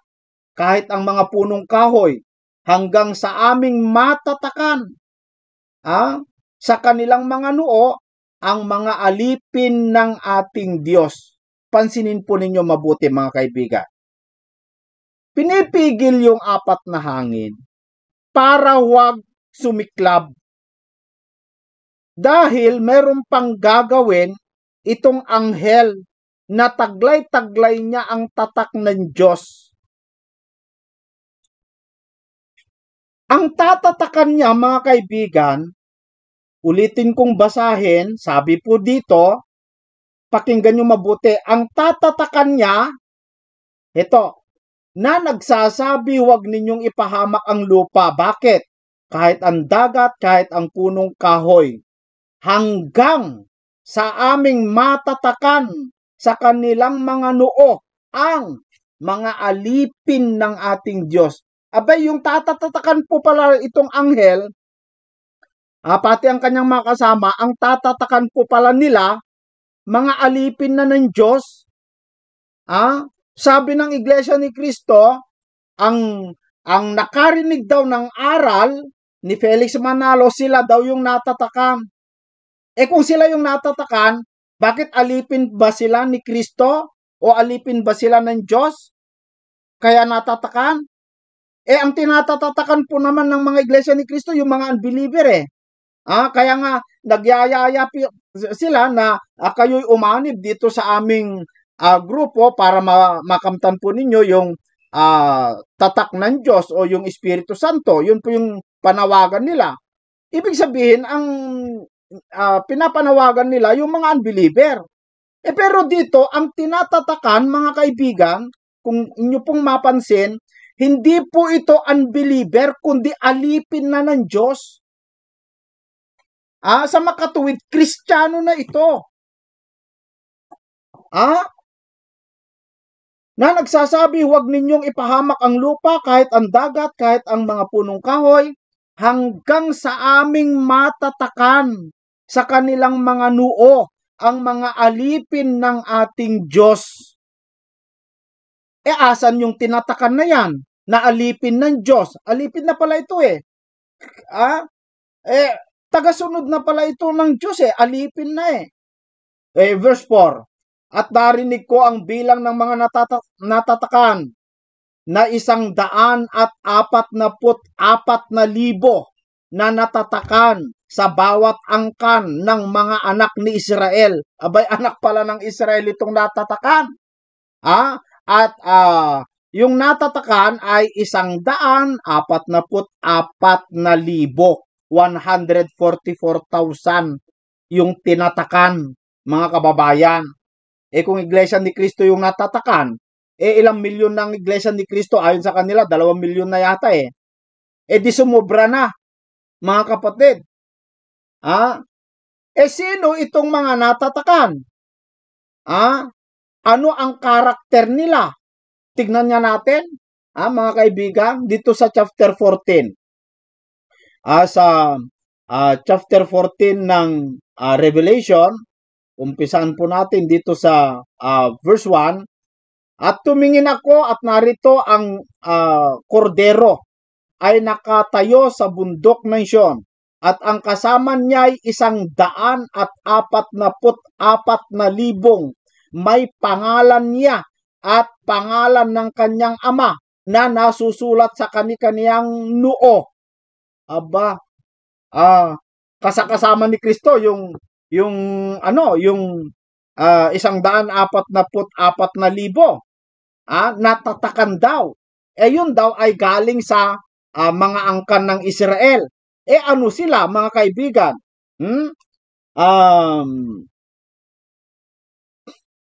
kahit ang mga punong kahoy, hanggang sa aming matatakan. Sa kanilang mga noo, ang mga alipin ng ating Diyos. Pansinin po ninyo mabuti mga kaibigan. Pinipigil yung 4 na hangin para huwag sumiklab. Dahil meron pang gagawin itong anghel na taglay-taglay niya ang tatak ng Diyos. Ang tatatakan niya mga kaibigan, ulitin kong basahin, sabi po dito, pakinggan nyo mabuti, ang tatatakan niya, ito, na nagsasabi huwag ninyong ipahamak ang lupa. Bakit? Kahit ang dagat, kahit ang punong kahoy, hanggang sa aming matatakan sa kanilang mga noo ang mga alipin ng ating Diyos. Abay, yung tatatakan po pala itong anghel, pati ang kanyang mga kasama, ang tatatakan po pala nila, mga alipin na ng Diyos. Sabi ng Iglesia ni Cristo, ang nakarinig daw ng aral ni Felix Manalo, sila daw yung natatakan. Kung sila yung natatakan, bakit alipin ba sila ni Cristo? O alipin ba sila ng Diyos? Kaya natatakan? Ang tinatatakan po naman ng mga Iglesia ni Cristo, yung mga unbeliever Kaya nga, nagyayaya sila na kayo'y umanib dito sa aming grupo para makamtan po ninyo yung tatak ng Diyos o yung Espiritu Santo. Yun po yung panawagan nila. Ibig sabihin, ang pinapanawagan nila yung mga unbeliever. Pero dito, ang tinatatakan, mga kaibigan, kung inyo pong mapansin, hindi po ito unbeliever, kundi alipin na ng Diyos. Sa makatuwid, Kristiyano na ito. Na nagsasabi, huwag ninyong ipahamak ang lupa, kahit ang dagat, kahit ang mga punong kahoy, hanggang sa aming matatakan sa kanilang mga noo ang mga alipin ng ating Diyos. Asan yung tinatakan na yan? Na alipin ng Diyos. Alipin na pala ito tagasunod na pala ito ng Diyos Alipin na verse 4. At narinig ko ang bilang ng mga natatakan na 144,000 na natatakan sa bawat angkan ng mga anak ni Israel. Abay, anak pala ng Israel itong natatakan. At yung natatakan ay 144,000. 144,000 yung tinatakan, mga kababayan. Kung Iglesia ni Cristo yung natatakan, ilang milyon ng Iglesia ni Cristo, ayon sa kanila, 2 milyon na yata di sumobra na, mga kapatid. Sino itong mga natatakan? Ano ang karakter nila? Tignan niya natin, mga kaibigan, dito sa chapter 14. Sa chapter 14 ng Revelation, umpisan po natin dito sa verse 1. At tumingin ako at narito ang kordero ay nakatayo sa bundok ng Sion. At ang kasama niya ay 144,000. May pangalan niya at pangalan ng kanyang ama na nasusulat sa kani-kaniyang noo. Aba, kasama ni Kristo yung 144,000 natatakan daw. Yun daw ay galing sa mga angkan ng Israel. Ano sila, mga kaibigan?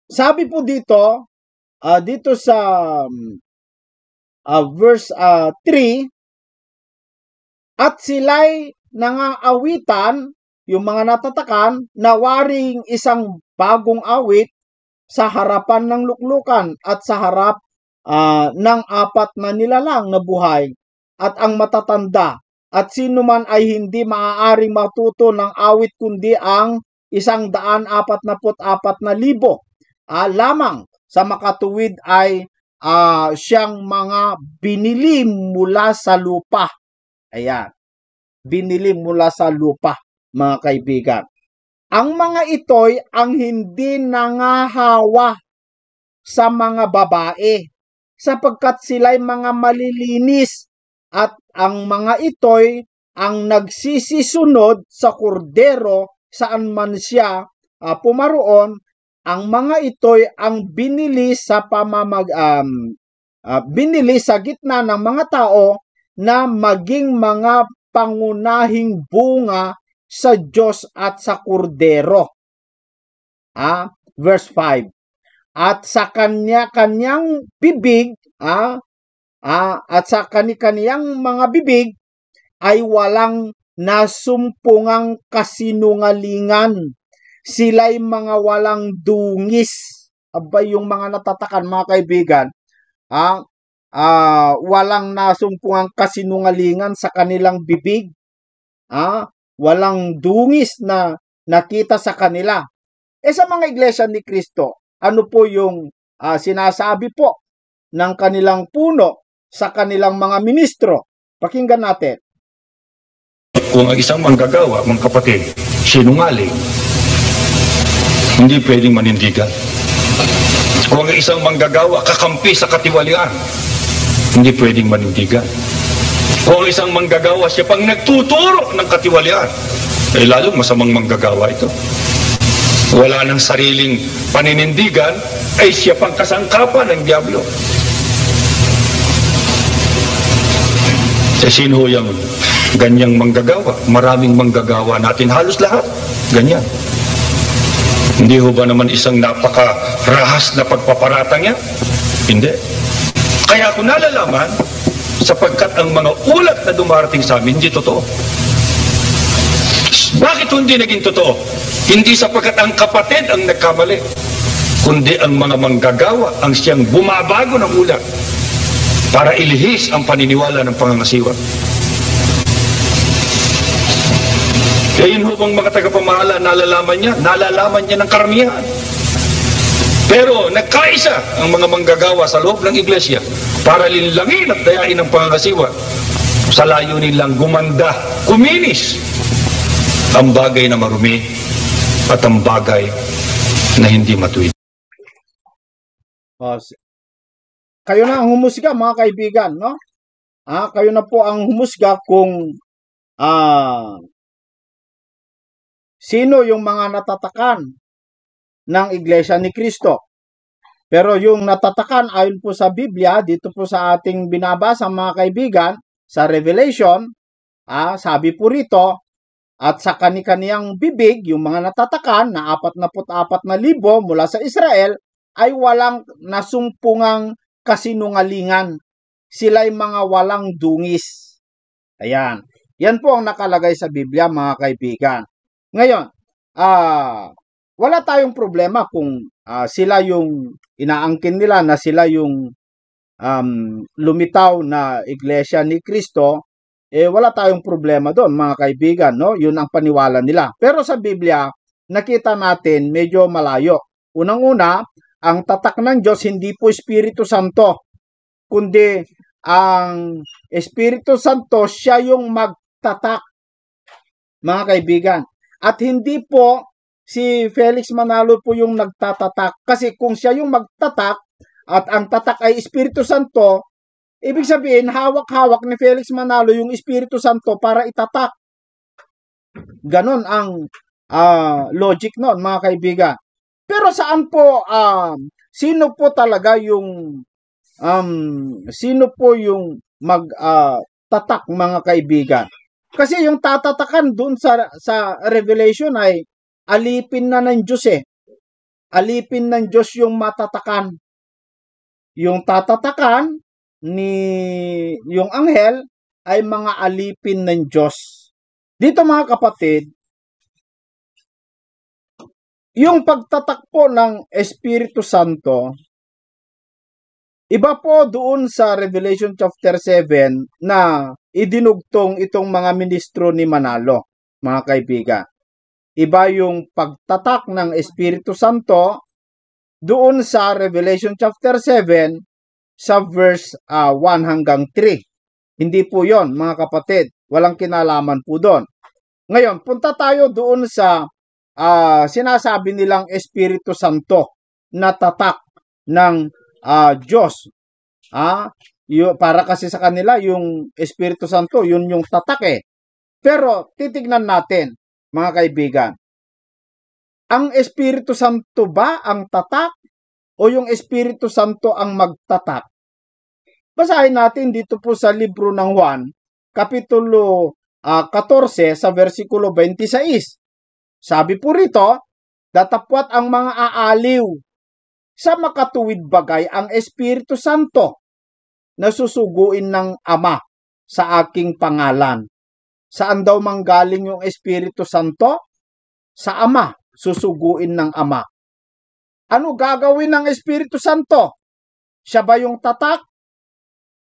Sabi po dito sa verse 3, at sila'y nangaawitan, yung mga natatakan, na waring isang bagong awit sa harapan ng luklukan at sa harap ng 4 na nilalang na buhay at ang matatanda. At sino man ay hindi maaaring matuto ng awit kundi ang 144,000 lamang sa makatuwid ay siyang mga binili mula sa lupa. Ayan. Binili mula sa lupa, mga kaibigan. Ang mga ito'y ang hindi nangahawa sa mga babae, sapagkat sila'y mga malilinis, at ang mga ito'y ang nagsisisunod sa kordero saan man siya pumaroon. Ang mga ito'y ang binili sa binili sa gitna ng mga tao na maging mga pangunahing bunga sa Diyos at sa kordero. Verse 5. At sa kanyang bibig, at sa kaniyang mga bibig ay walang nasumpungang kasinungalingan. Sila'y mga walang dungis. Abay, yung mga natatakan, mga kaibigan, walang nasumpungang kasinungalingan sa kanilang bibig. Walang dungis na nakita sa kanila. Sa mga iglesia ni Kristo, ano po yung sinasabi po ng kanilang puno sa kanilang mga ministro? Pakinggan natin. Kung ang isang manggagawa, mga kapatid, sinungaling, hindi pwedeng manindigan. Kung ang isang manggagawa, kakampi sa katiwalian, hindi pwedeng manindigan. Kung ang isang manggagawa, siya pang nagtuturo ng katiwalian, lalong masamang manggagawa ito. Wala ng sariling paninindigan, ay siya pang kasangkapan ng Diablo. Sino yung ganyang manggagawa? Maraming manggagawa natin, halos lahat, ganyan. Hindi ho ba naman isang napakarahas na pagpaparatang yan? Hindi. Kaya ako nalalaman, sapagkat ang mga ulat na dumarating sa amin, hindi totoo. Bakit hindi naging totoo? Hindi sapagkat ang kapatid ang nagkamali, kundi ang mga manggagawa ang siyang bumabago ng ulat para ilihis ang paniniwala ng pangangasiwa. Kaya yun ho bang mga tagapamahala, nalalaman niya ng karamihan. Pero nagkaisa ang mga manggagawa sa loob ng iglesia para linlangin at dayain ang pangangasiwa sa layunin lang gumanda, kuminis ang bagay na marumi at ang bagay na hindi matuwid. Kayo na ang humusga, mga kaibigan, no? Kayo na po ang humusga kung sino yung mga natatakan ng Iglesia ni Kristo. Pero yung natatakan ayon po sa Biblia, dito po sa ating binabasa, mga kaibigan, sa Revelation, sabi po rito, at sa kani-kaniyang bibig, yung mga natatakan na 44,000 mula sa Israel, ay walang nasumpungang kasinungalingan. Sila'y mga walang dungis. Ayan. Yan po ang nakalagay sa Biblia, mga kaibigan. Ngayon, wala tayong problema kung sila yung inaangkin nila na sila yung lumitaw na iglesia ni Kristo, wala tayong problema doon, mga kaibigan, no? Yun ang paniwala nila. Pero sa Biblia, nakita natin medyo malayo. Unang-una, ang tatak ng Diyos hindi po Espiritu Santo, kundi ang Espiritu Santo, siya yung magtatak, mga kaibigan. At hindi po si Felix Manalo po yung nagtatatak. Kasi kung siya yung magtatak at ang tatak ay Espiritu Santo, ibig sabihin, hawak-hawak ni Felix Manalo yung Espiritu Santo para itatak. Ganon ang logic noon, mga kaibigan. Pero saan po, sino po talaga yung, sino po yung magtatak, mga kaibigan? Kasi yung tatatakan dun sa Revelation ay alipin na ng Diyos Alipin ng Diyos yung matatakan. Yung tatatakan ni yung anghel ay mga alipin ng Diyos. Dito, mga kapatid, yung pagtatakpo ng Espiritu Santo, iba po doon sa Revelation chapter 7 na idinugtong itong mga ministro ni Manalo, mga kaibigan. Iba yung pagtatak ng Espiritu Santo doon sa Revelation chapter 7 sa verse 1 hanggang 3. Hindi po yon, mga kapatid. Walang kinalaman po doon. Ngayon, punta tayo doon sa sinasabi nilang Espiritu Santo na tatak ng Diyos. Para kasi sa kanila, yung Espiritu Santo, yun yung tatak Pero, titignan natin, mga kaibigan. Ang Espiritu Santo ba ang tatak o yung Espiritu Santo ang magtatak? Basahin natin dito po sa libro ng Juan, kapitulo 14 sa versikulo 26. Sabi po rito, datapwat ang mga aaliw sa makatuwid bagay ang Espiritu Santo na susuguin ng Ama sa aking pangalan. Saan daw manggaling yung Espiritu Santo? Sa Ama, susuguin ng Ama. Ano gagawin ng Espiritu Santo? Siya ba yung tatak?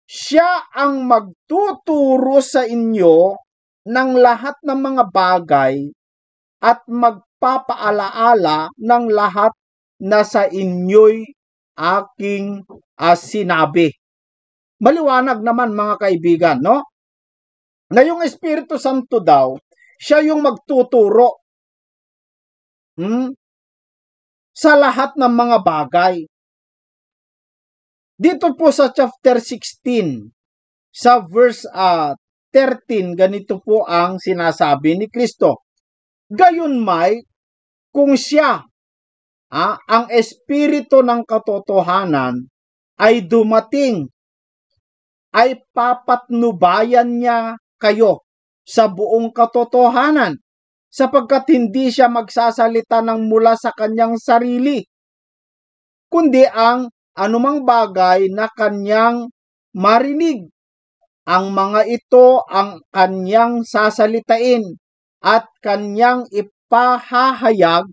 Siya ang magtuturo sa inyo ng lahat ng mga bagay at magpapaalaala ng lahat na sa inyo'y aking sinabi. Maliwanag naman mga kaibigan, no? Na yung Espiritu Santo daw, siya yung magtuturo sa lahat ng mga bagay. Dito po sa chapter 16, sa verse 13, ganito po ang sinasabi ni Kristo. Gayunmay, kung siya, ang Espiritu ng katotohanan, ay dumating, ay papatnubayan niya kayo sa buong katotohanan, sapagkat hindi siya magsasalita ng mula sa kanyang sarili, kundi ang anumang bagay na kanyang marinig. Ang mga ito ang kanyang sasalitain at kanyang ipahahayag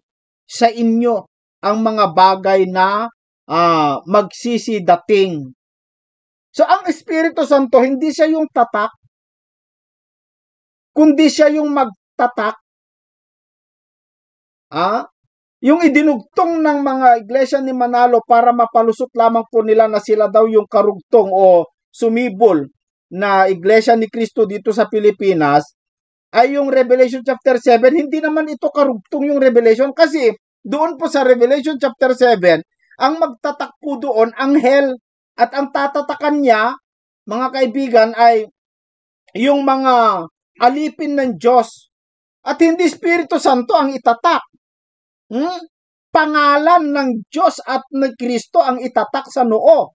sa inyo ang mga bagay na magsisidating. So, ang Espiritu Santo, hindi siya yung tatak, kundi siya yung magtatak. Yung idinugtong ng mga iglesia ni Manalo para mapalusot lamang po nila na sila daw yung karugtong o sumibol na iglesia ni Kristo dito sa Pilipinas, ay yung Revelation chapter 7, hindi naman ito karugtong yung Revelation, kasi doon po sa Revelation chapter 7, ang magtatak po doon, anghel, at ang tatatakan niya, mga kaibigan, ay yung mga alipin ng Diyos, at hindi Espiritu Santo ang itatak. Pangalan ng Diyos at ng Kristo ang itatak sa noo.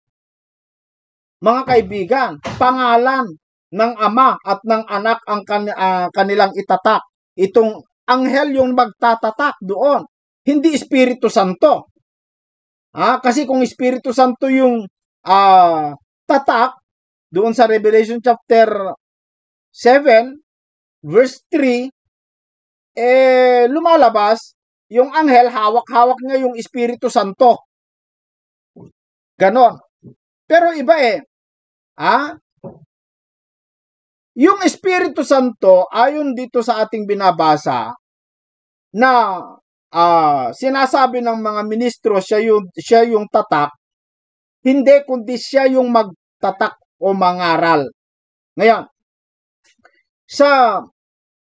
Mga kaibigan, pangalan ng Ama at ng Anak ang kanilang itatak. Itong anghel yung magtatatak doon, hindi Espiritu Santo. Kasi kung Espiritu Santo yung tatak, doon sa Revelation chapter 7, verse 3, lumalabas, yung anghel, hawak-hawak niya yung Espiritu Santo. Ganon. Pero iba yung Espiritu Santo, ayon dito sa ating binabasa, na sinasabi ng mga ministro, siya yung tatak, hindi kundi siya yung magtatak o mangaral. Ngayon,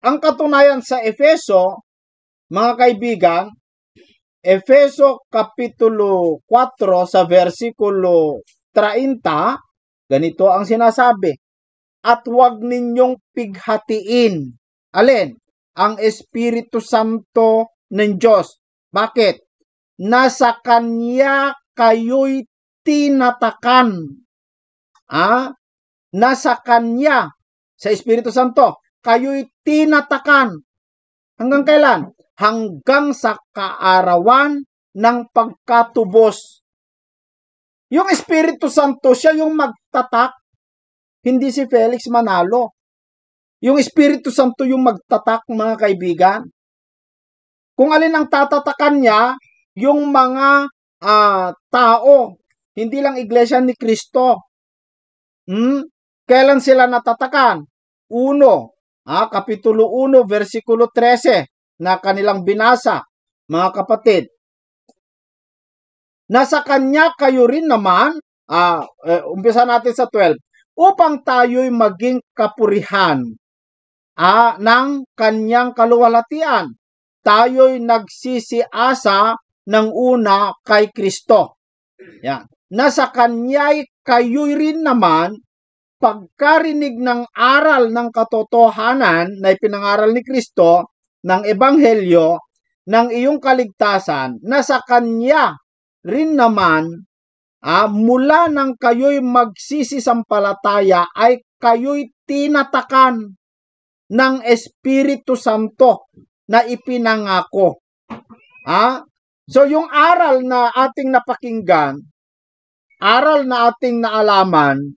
ang katunayan sa Efeso, mga kaibigan, Efeso Kapitulo 4 sa versikulo 30, ganito ang sinasabi, at huwag ninyong pighatiin. Alin? Ang Espiritu Santo ng Diyos. Bakit? Nasa Kanya kayo'y tinatakan. Nasa Kanya, sa Espiritu Santo, kayo'y tinatakan. Hanggang kailan? Hanggang sa kaarawan ng pagkatubos. Yung Espiritu Santo, siya yung magtatak, hindi si Felix Manalo. Yung Espiritu Santo yung magtatak, mga kaibigan. Kung alin ang tatatakan niya, yung mga tao, hindi lang iglesia ni Kristo. Kailan sila natatakan? Kapitulo 1, versikulo 13, na kanilang binasa, mga kapatid. Nasa Kanya kayo rin naman, umpisa natin sa 12, upang tayo'y maging kapurihan ng Kanyang kaluwalhatian. Tayo'y nagsisiasa ng una kay Kristo. Yan. Nasa Kanya'y kayo'y rin naman, pagkarinig ng aral ng katotohanan na ipinangaral ni Kristo, ng Ebanghelyo, ng iyong kaligtasan, nasa Kanya rin naman, mula nang kayo'y magsisisampalataya, ay kayo'y tinatakan ng Espiritu Santo na ipinangako. So yung aral na ating napakinggan, aral na ating naalaman,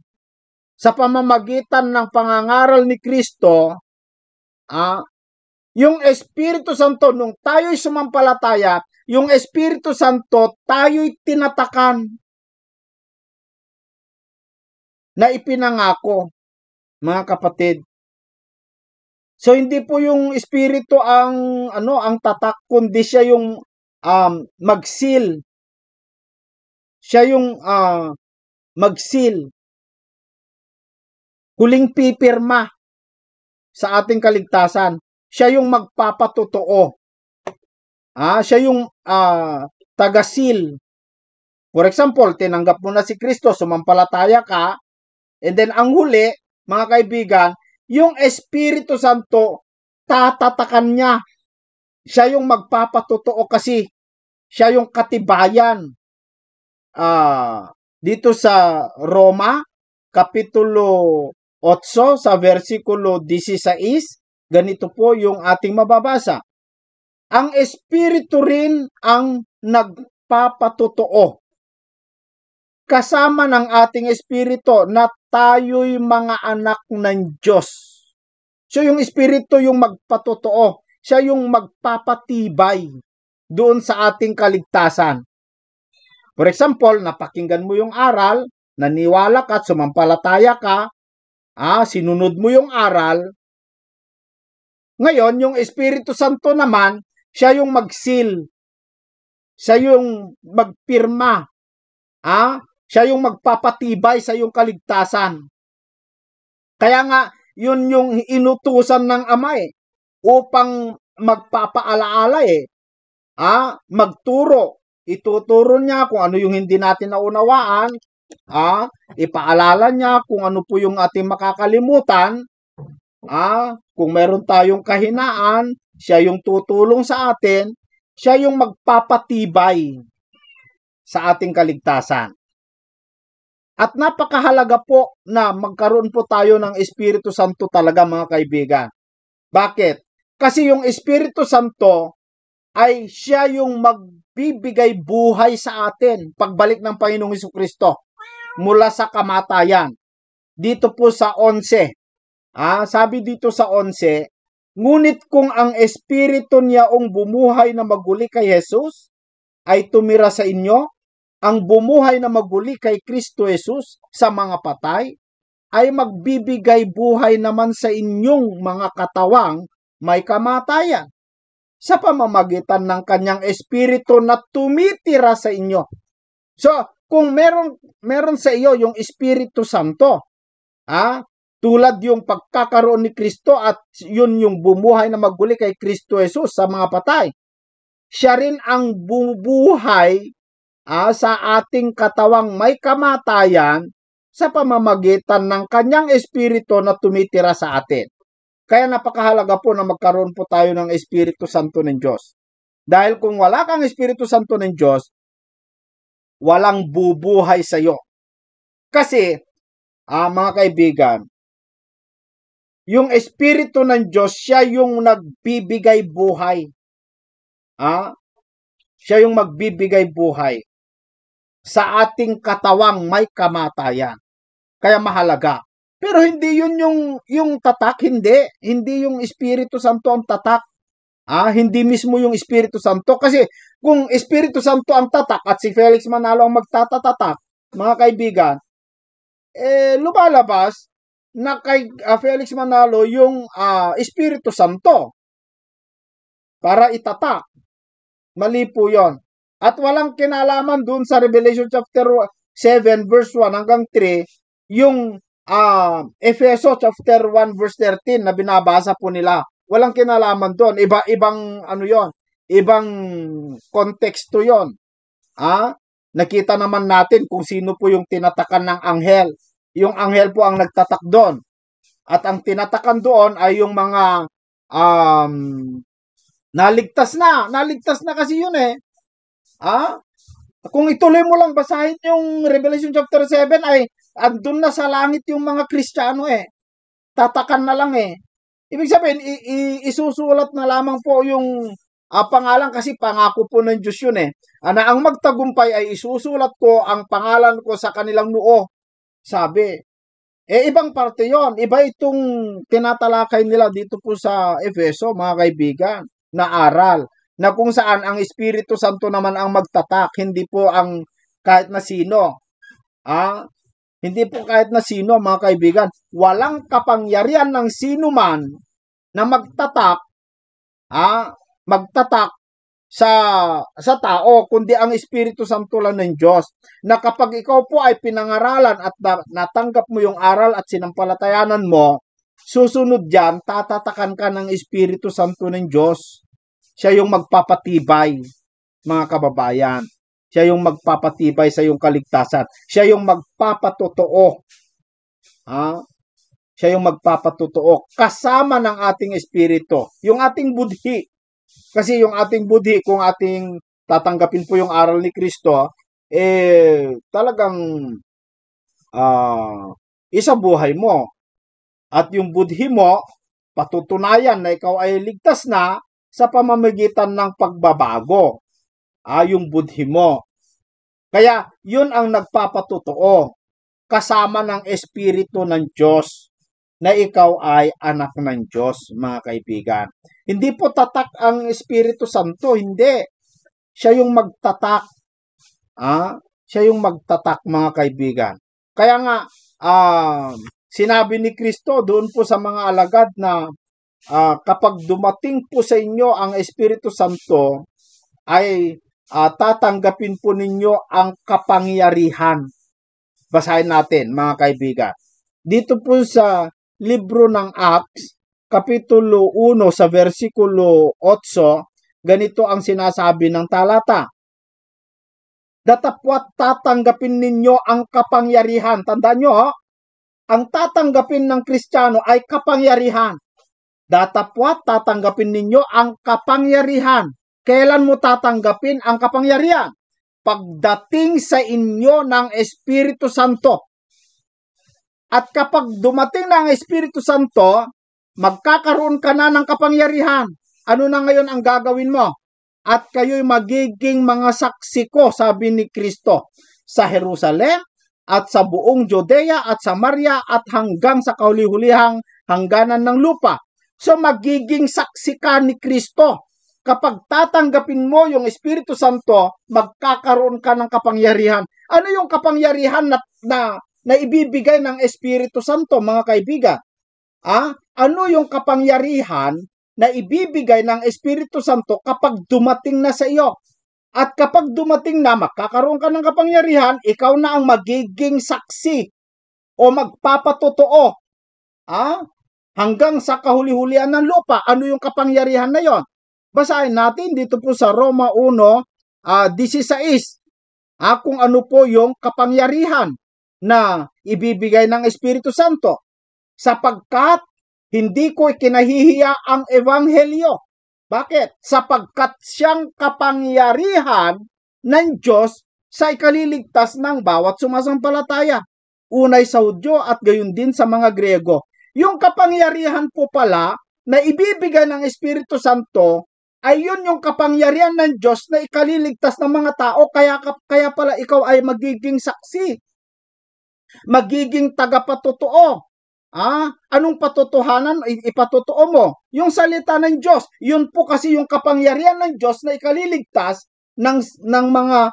sa pamamagitan ng pangangaral ni Kristo, yung Espiritu Santo, nung tayo'y sumampalataya, yung Espiritu Santo, tayo'y tinatakan na ipinangako, mga kapatid. So hindi po yung espiritu ang ang tatak, kundi siya yung mag-seal. Siya yung mag-seal. Huling pipirma sa ating kaligtasan. Siya yung magpapatotoo. Siya yung taga-seal. For example, tinanggap mo na si Kristo, sumampalataya ka, and then ang huli, mga kaibigan, yung Espiritu Santo, tatatakan niya. Siya yung magpapatotoo kasi siya yung katibayan. Dito sa Roma, Kapitulo 8, sa versikulo 16, ganito po yung ating mababasa. Ang Espiritu rin ang nagpapatotoo kasama ng ating espiritu na tayo'y mga anak ng Diyos. So yung espiritu yung magpatotoo, siya yung magpapatibay doon sa ating kaligtasan. For example, napakinggan mo yung aral, naniwala ka at sumampalataya ka, sinunod mo yung aral. Ngayon, yung Espiritu Santo naman, siya yung mag-seal. Siya yung magpirma. Siya yung magpapatibay sa iyong kaligtasan. Kaya nga, yun yung inutusan ng Ama upang magpapaalaala magturo. Ituturo niya kung ano yung hindi natin naunawaan, ipaalala niya kung ano po yung ating makakalimutan, kung meron tayong kahinaan, siya yung tutulong sa atin, siya yung magpapatibay sa ating kaligtasan. At napakahalaga po na magkaroon po tayo ng Espiritu Santo talaga, mga kaibigan. Bakit? Kasi yung Espiritu Santo ay siya yung magbibigay buhay sa atin pagbalik ng Panginoong Jesucristo mula sa kamatayan. Dito po sa 11. Sabi dito sa 11, ngunit kung ang Espiritu niyaong bumuhay na maguli kay Jesus ay tumira sa inyo, ang bumuhay na maguli kay Kristo Jesus sa mga patay ay magbibigay buhay naman sa inyong mga katawang may kamatayan sa pamamagitan ng kanyang espiritu na tumitira sa inyo. So, kung meron sa iyo yung Espiritu Santo, tulad yung pagkakaroon ni Kristo at yun yung bumuhay na maguli kay Kristo Jesus sa mga patay, siya rin ang bumubuhay sa ating katawang may kamatayan sa pamamagitan ng kanyang espiritu na tumitira sa atin. Kaya napakahalaga po na magkaroon po tayo ng Espiritu Santo ng Diyos. Dahil kung wala kang Espiritu Santo ng Diyos, walang bubuhay sa iyo. Kasi, mga kaibigan, yung Espiritu ng Diyos, siya yung nagbibigay buhay. Siya yung magbibigay buhay sa ating katawang may kamatayan. Kaya mahalaga. Pero hindi yun yung tatak, hindi yung Espiritu Santo ang tatak. Hindi mismo yung Espiritu Santo. Kasi kung Espiritu Santo ang tatak at si Felix Manalo ang magtatatak, mga kaibigan, lumalabas na kay Felix Manalo yung Espiritu Santo para itatak. Mali po yun. At walang kinalaman dun sa Revelation chapter 7 verse 1 hanggang 3 yung Efeso chapter 1 verse 13 na binabasa po nila. Walang kinalaman doon. Ibang ano yon, ibang konteksto yon. Nakita naman natin kung sino po yung tinatakan ng anghel. Yung anghel po ang nagtatak doon. At ang tinatakan doon ay yung mga naligtas na kasi yun Kung ituloy mo lang basahin yung Revelation chapter 7 ay andun na sa langit yung mga Kristiyano Tatakan na lang Ibig sabihin, isusulat na lamang po yung pangalan kasi pangako po ng Diyos yun Na ang magtagumpay ay isusulat ko ang pangalan ko sa kanilang noo. Sabi. Ibang parte yon. Iba itong tinatalakay nila dito po sa Efeso, mga kaibigan, na aral. Na kung saan ang Espiritu Santo naman ang magtatak, hindi po ang kahit na sino. Hindi po kahit na sino, mga kaibigan. Walang kapangyarihan ng sino man na magtatak sa tao, kundi ang Espiritu Santo lang ng Diyos. Na kapag ikaw po ay pinangaralan at natanggap mo yung aral at sinampalatayanan mo, susunod dyan, tatatakan ka ng Espiritu Santo ng Diyos. Siya yung magpapatibay, mga kababayan. Siya yung magpapatibay sa iyong kaligtasan. Siya yung magpapatotoo. Siya yung magpapatotoo kasama ng ating espiritu, yung ating budhi. Kasi yung ating budhi, kung ating tatanggapin po yung aral ni Kristo, talagang isa buhay mo. At yung budhi mo, patutunayan na ikaw ay ligtas na sa pamamagitan ng pagbabago. Yung budhi mo. Kaya yun ang nagpapatotoo kasama ng Espiritu ng Diyos na ikaw ay anak ng Diyos, mga kaibigan. Hindi po tatak ang Espiritu Santo, hindi. Siya yung magtatak. Siya yung magtatak, mga kaibigan. Kaya nga, sinabi ni Kristo doon po sa mga alagad na kapag dumating po sa inyo ang Espiritu Santo, ay tatanggapin po ninyo ang kapangyarihan. Basahin natin, mga kaibigan. Dito po sa libro ng Acts, Kapitulo 1 sa versikulo 8, ganito ang sinasabi ng talata. Datapwat tatanggapin ninyo ang kapangyarihan. Tandaan nyo, ang tatanggapin ng Kristiyano ay kapangyarihan. Datapwat tatanggapin ninyo ang kapangyarihan. Kailan mo tatanggapin ang kapangyarihan? Pagdating sa inyo ng Espiritu Santo. At kapag dumating na ang Espiritu Santo, magkakaroon ka na ng kapangyarihan. Ano na ngayon ang gagawin mo? At kayo'y magiging mga saksi ko, sabi ni Kristo, sa Jerusalem at sa buong Judea at Samaria at hanggang sa kahuli-hulihang hangganan ng lupa. So magiging saksi ka ni Kristo. Kapag tatanggapin mo yung Espiritu Santo, magkakaroon ka ng kapangyarihan. Ano yung kapangyarihan na ibibigay ng Espiritu Santo, mga kaibigan? Ano yung kapangyarihan na ibibigay ng Espiritu Santo kapag dumating na sa iyo? At kapag dumating na, magkakaroon ka ng kapangyarihan, ikaw na ang magiging saksi o magpapatotoo hanggang sa kahuli-hulian ng lupa. Ano yung kapangyarihan na yon? Basahin natin dito po sa Roma 1:16. Kung ano po yung kapangyarihan na ibibigay ng Espiritu Santo. Sapagkat hindi ko ikinahihiya ang Ebanghelyo. Bakit? Sapagkat siyang kapangyarihan ng Diyos sa ikaliligtas ng bawat sumasampalataya. Unay sa Hudyo at gayon din sa mga Grego. Yung kapangyarihan po pala na ibibigay ng Espiritu Santo ay yun yung kapangyarihan ng Diyos na ikaliligtas ng mga tao. Kaya pala ikaw ay magiging saksi. Magiging tagapatotoo. Anong patotohanan ipatotoo mo? Yung salita ng Diyos. Yun po kasi yung kapangyarihan ng Diyos na ikaliligtas ng mga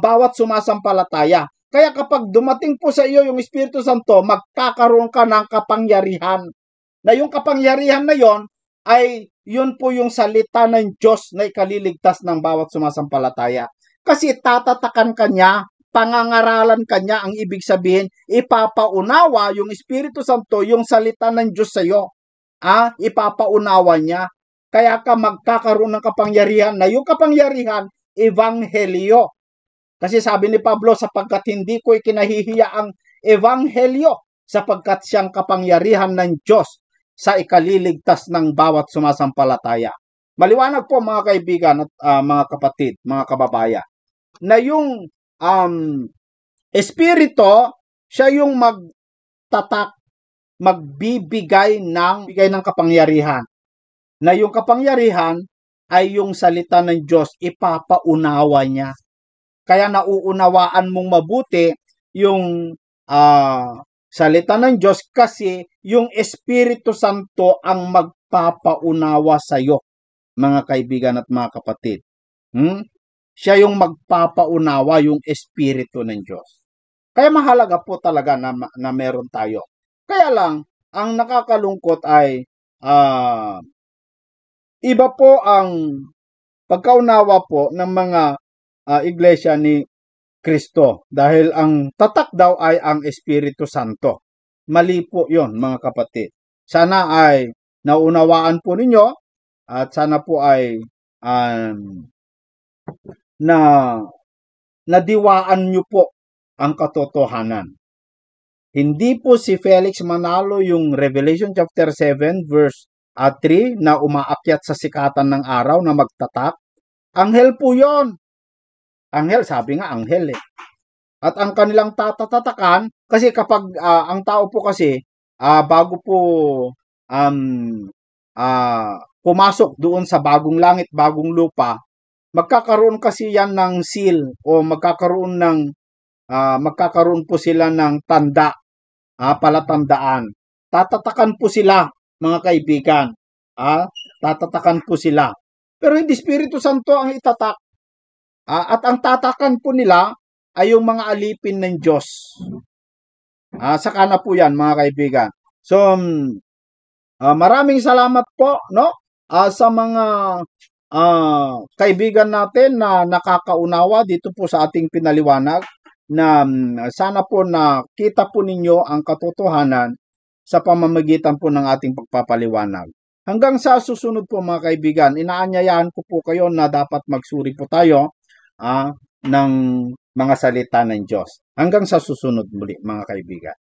bawat sumasampalataya. Kaya kapag dumating po sa iyo yung Espiritu Santo, magkakaroon ka ng kapangyarihan. Na yung kapangyarihan na yon ay yun po yung salita ng Diyos na ikaliligtas ng bawat sumasampalataya. Kasi tatatakan ka niya, pangangaralan ka niya, ang ibig sabihin, ipapaunawa yung Espiritu Santo, yung salita ng Diyos sa iyo. Ipapaunawa niya. Kaya ka magkakaroon ng kapangyarihan na yung kapangyarihan, Ebanghelyo. Kasi sabi ni Pablo, sapagkat hindi ko ikinahihiya ang Ebanghelyo, sapagkat siyang kapangyarihan ng Diyos sa ikaliligtas ng bawat sumasampalataya. Maliwanag po, mga kaibigan at mga kapatid, mga kababayan, na yung Espiritu, siya yung magtatak, magbibigay ng kapangyarihan. Na yung kapangyarihan ay yung salita ng Diyos, ipapaunawa niya. Kaya nauunawaan mong mabuti yung salita ng Diyos kasi yung Espiritu Santo ang magpapaunawa sa iyo, mga kaibigan at mga kapatid. Siya yung magpapaunawa, yung Espiritu ng Diyos. Kaya mahalaga po talaga na meron tayo. Kaya lang, ang nakakalungkot ay iba po ang pagkaunawa po ng mga iglesia ni Kristo dahil ang tatak daw ay ang Espiritu Santo. Mali po yon, mga kapatid. Sana ay naunawaan po ninyo at sana po ay nadiwaan nyo po ang katotohanan. Hindi po si Felix Manalo yung Revelation chapter 7 verse 3 na umaakyat sa sikatan ng araw na magtatak. Anghel po yon. Anghel, sabi nga anghel eh. At ang kanilang tatatakan, kasi kapag ang tao po kasi, bago po pumasok doon sa bagong langit, bagong lupa, magkakaroon kasi yan ng seal o magkakaroon po sila ng tanda, palatandaan. Tatatakan po sila, mga kaibigan. Tatatakan po sila. Pero hindi Espiritu Santo ang itatak. At ang tatakan po nila ay yung mga alipin ng Diyos. Saka na po yan, mga kaibigan. So, maraming salamat po, no? Sa mga kaibigan natin na nakakaunawa dito po sa ating pinaliwanag na sana po nakita po ninyo ang katotohanan sa pamamagitan po ng ating pagpapaliwanag. Hanggang sa susunod po, mga kaibigan, inaanyayahan ko po kayo na dapat magsuri po tayo ng mga salita ng Diyos. Hanggang sa susunod muli, mga kaibigan.